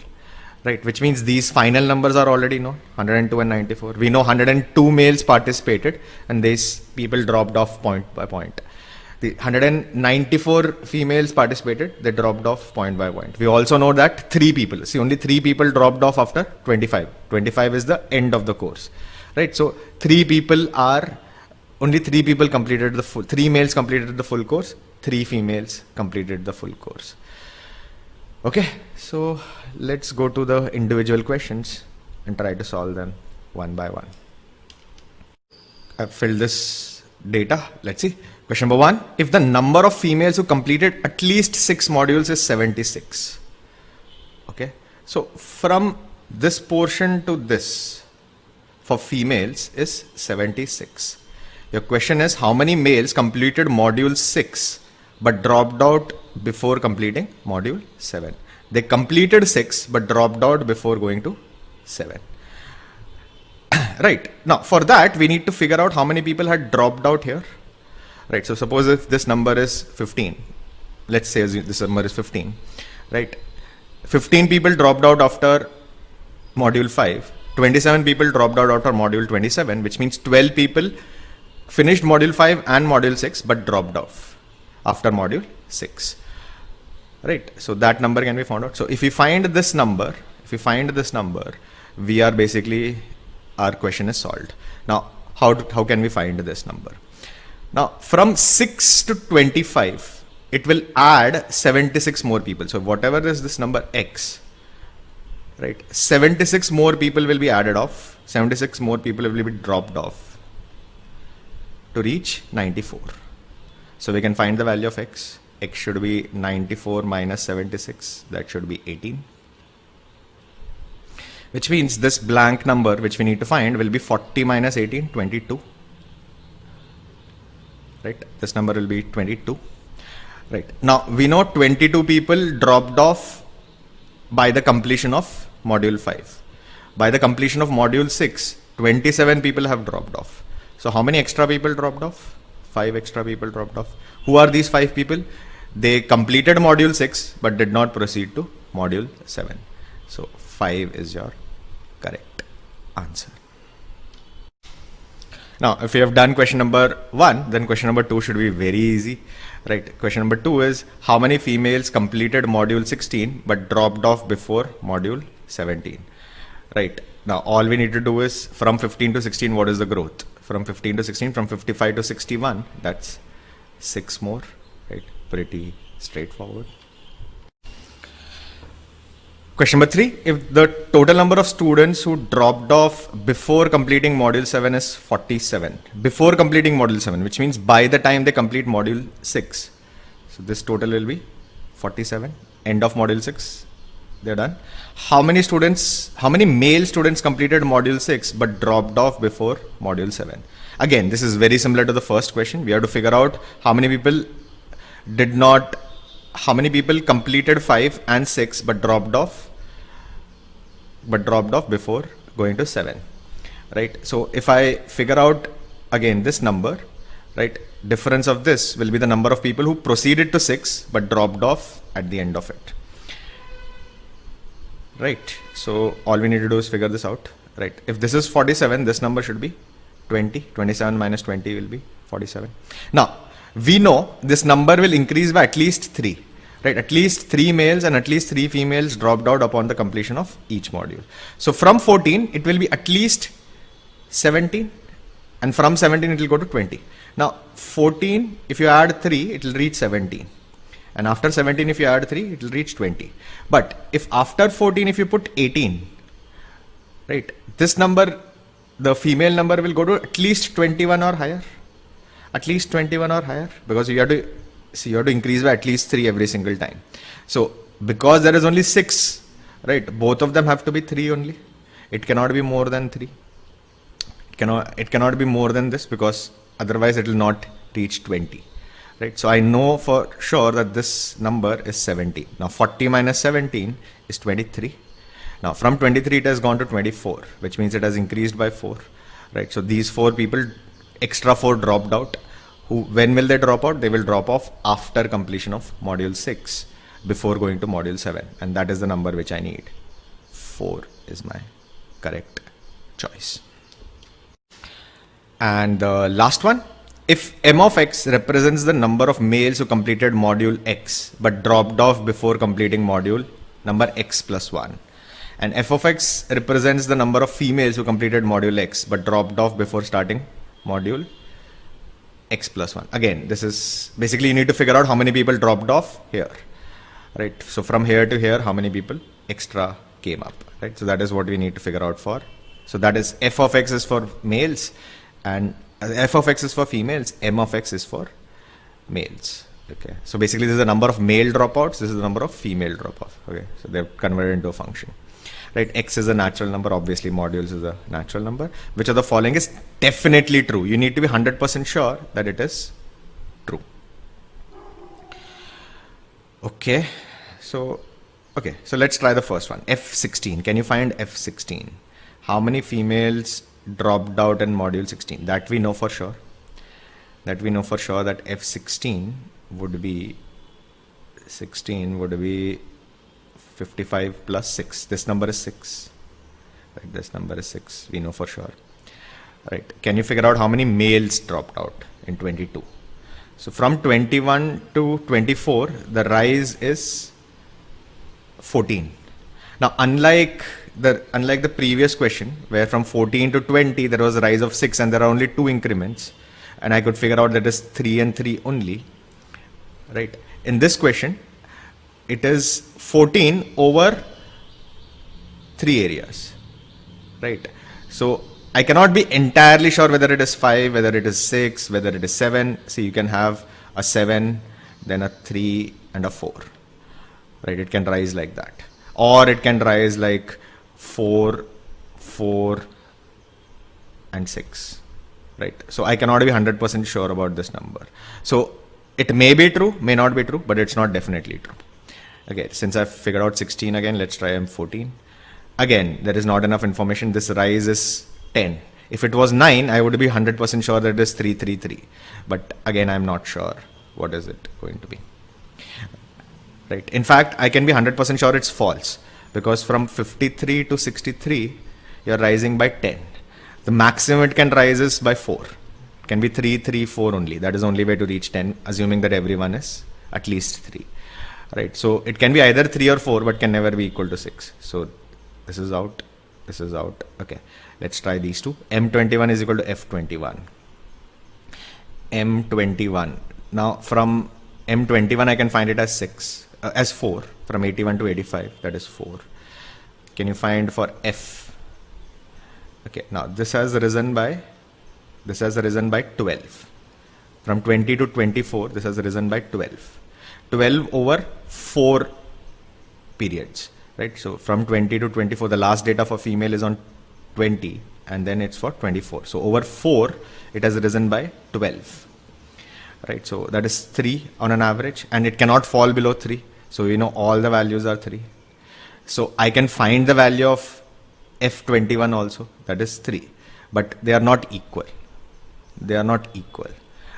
Speaker 1: right? Which means these final numbers are already known, 102 and 94. We know 102 males participated and these people dropped off point by point. The 194 females participated, they dropped off point by point. We also know that 3 people, see only 3 people dropped off after 25. 25 is the end of the course, right? So only 3 people completed the full, 3 males completed the full course, 3 females completed the full course. Okay, so let's go to the individual questions and try to solve them one by one. I've filled this data. Let's see. Question number 1. If the number of females who completed at least 6 modules is 76. Okay. So from this portion to this for females is 76. Your question is how many males completed module 6 but dropped out before completing module 7. They completed 6 but dropped out before going to 7. Right. Now for that we need to figure out how many people had dropped out here. Right. So suppose if this number is 15, let's say this number is 15, right? 15 people dropped out after module 5, 27 people dropped out after module 27, which means 12 people finished module 5 and module 6 but dropped off after module 6. Right. So that number can be found out. So if we find this number, we are basically, our question is solved. Now, how can we find this number? Now, from 6 to 25, it will add 76 more people. So whatever is this number x, right? 76 more people will be added off. 76 more people will be dropped off to reach 94. So we can find the value of x. X should be 94 minus 76. That should be 18. Which means this blank number which we need to find will be 40 minus 18, 22. Right, this number will be 22. Right, now we know 22 people dropped off by the completion of module 5. By the completion of module 6, 27 people have dropped off. So how many extra people dropped off? 5 extra people dropped off. Who are these 5 people? They completed module 6 but did not proceed to module 7. So 5 is your correct answer. Now, if you have done question number 1, then question number 2 should be very easy, right? Question number 2 is how many females completed module 16 but dropped off before module 17, right? Now, all we need to do is from 15 to 16, what is the growth? From 15 to 16, from 55 to 61, that's 6 more, right? Pretty straightforward. Question number 3, if the total number of students who dropped off before completing module 7 is 47, before completing module 7, which means by the time they complete module 6, so this total will be 47, end of module 6, they're done. How many male students completed module 6 but dropped off before module 7? Again, this is very similar to the first question. We have to figure out how many people completed 5 and 6 but dropped off before going to 7, right? So if I figure out again this number, right, difference of this will be the number of people who proceeded to 6 but dropped off at the end of it, right? So all we need to do is figure this out, right? If this is 47, this number should be 20. 27 minus 20 will be 47. Now we know this number will increase by at least 3. Right, at least 3 males and at least 3 females dropped out upon the completion of each module. So from 14, it will be at least 17, and from 17 it will go to 20. Now 14, if you add 3, it will reach 17, and after 17 if you add 3, it will reach 20. But if after 14 if you put 18, right, this number, the female number will go to at least 21 or higher, because you have to increase by at least 3 every single time. So because there is only 6, right, both of them have to be 3 only. It cannot be more than 3. It cannot be more than this, because otherwise it will not reach 20, right? So I know for sure that this number is 17. Now 40 minus 17 is 23. Now from 23 it has gone to 24, which means it has increased by 4, right? So these 4 people, extra 4 dropped out. When will they drop out? They will drop off after completion of module 6, before going to module 7, and that is the number which I need. 4 is my correct choice. And the last one, if m of x represents the number of males who completed module x but dropped off before completing module number x plus 1, and f of x represents the number of females who completed module x but dropped off before starting module x plus 1. Again, this is basically you need to figure out how many people dropped off here, right? So from here to here, how many people extra came up, right? So that is what we need to figure out for. So that is f of x is for males, and f of x is for females, m of x is for males. Okay, so basically this is the number of male dropouts, this is the number of female drop-off. Okay, so they're converted into a function, right? X is a natural number, obviously modules is a natural number. Which of the following is definitely true? You need to be 100% sure that it is true. Okay, so let's try the first one. F16, can you find F16? How many females dropped out in module 16? That we know for sure. That F16 would be 55 plus 6. This number is 6. Right, this number is 6. We know for sure. Right. Can you figure out how many males dropped out in 22? So from 21 to 24, the rise is 14. Now, unlike the previous question, where from 14 to 20 there was a rise of 6 and there are only 2 increments, and I could figure out that is 3 and 3 only, right? In this question, it is 14 over 3 areas, right? So I cannot be entirely sure whether it is 5, whether it is 6, whether it is 7. See, you can have a 7, then a 3 and a 4, right? It can rise like that, or it can rise like 4, 4 and 6, right? So I cannot be 100% sure about this number. So it may be true, may not be true, but it's not definitely true. Okay, since I've figured out 16 again, let's try M14. Again, there is not enough information. This rise is 10. If it was 9, I would be 100% sure that it is 3, 3, 3. But again, I'm not sure what is it going to be. Right. In fact, I can be 100% sure it's false, because from 53 to 63, you're rising by 10. The maximum it can rise is by 4. It can be 3, 3, 4 only. That is the only way to reach 10, assuming that everyone is at least 3. Right. So it can be either 3 or 4, but can never be equal to 6. So this is out. This is out. Okay. Let's try these two. M21 is equal to F21. M21. Now from M21, I can find it as 4. From 81 to 85, that is 4. Can you find for F? Okay. Now this has risen by 12. From 20 to 24, this has risen by 12. 12 over 4 periods, right? So from 20 to 24, the last data for female is on 20, and then it's for 24. So over 4, it has risen by 12, right? So that is 3 on an average, and it cannot fall below 3. So we know all the values are 3. So I can find the value of F21 also, that is 3, but they are not equal. They are not equal.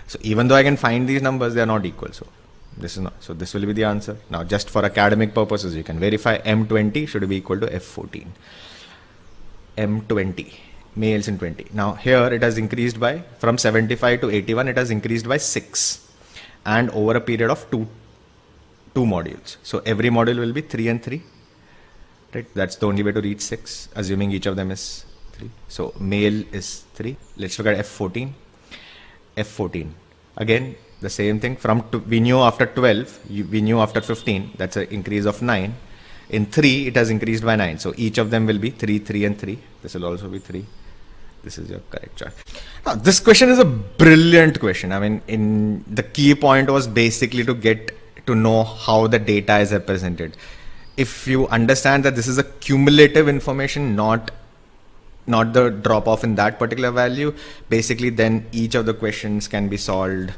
Speaker 1: So even though I can find these numbers, they are not equal. So this is not. So this will be the answer. Now, just for academic purposes, you can verify M20 should be equal to F14. M20, males in 20. Now here it has increased by, from 75 to 81, it has increased by 6, and over a period of two modules. So every module will be 3 and 3, right? That's the only way to reach 6, assuming each of them is 3. So male is 3. Let's look at F14. F14. Again, the same thing. We knew after 12, we knew after 15, that's an increase of 9. In 3, it has increased by 9. So each of them will be 3, 3 and 3. This will also be 3. This is your correct choice. Now, this question is a brilliant question. I mean, the key point was basically to get to know how the data is represented. If you understand that this is a cumulative information, not the drop off in that particular value, basically then each of the questions can be solved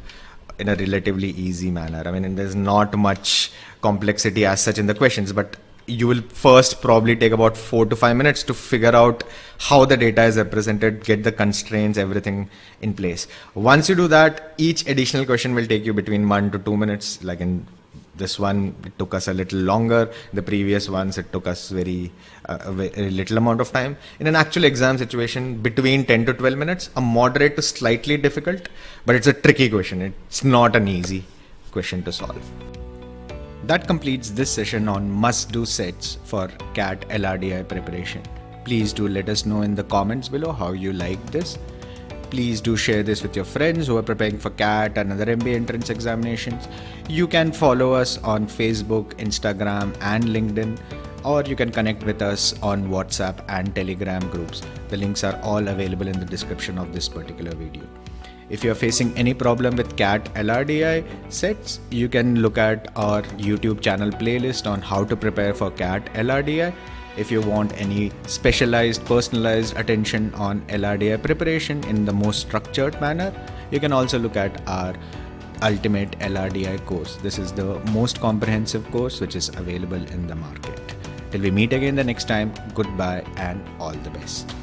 Speaker 1: in a relatively easy manner. I mean, there's not much complexity as such in the questions, but you will first probably take about 4 to 5 minutes to figure out how the data is represented, get the constraints, everything in place. Once you do that, each additional question will take you between 1 to 2 minutes. Like in this one, it took us a little longer. The previous ones, it took us very little amount of time. In an actual exam situation, between 10 to 12 minutes, a moderate to slightly difficult, but it's a tricky question. It's not an easy question to solve. That completes this session on must-do sets for CAT LRDI preparation. Please do let us know in the comments below how you liked this. Please do share this with your friends who are preparing for CAT and other MBA entrance examinations. You can follow us on Facebook, Instagram and LinkedIn, or you can connect with us on WhatsApp and Telegram groups. The links are all available in the description of this particular video. If you're facing any problem with CAT LRDI sets, you can look at our YouTube channel playlist on how to prepare for CAT LRDI. If you want any specialized, personalized attention on LRDI preparation in the most structured manner, you can also look at our Ultimate LRDI course. This is the most comprehensive course which is available in the market. Till we meet again the next time, goodbye and all the best.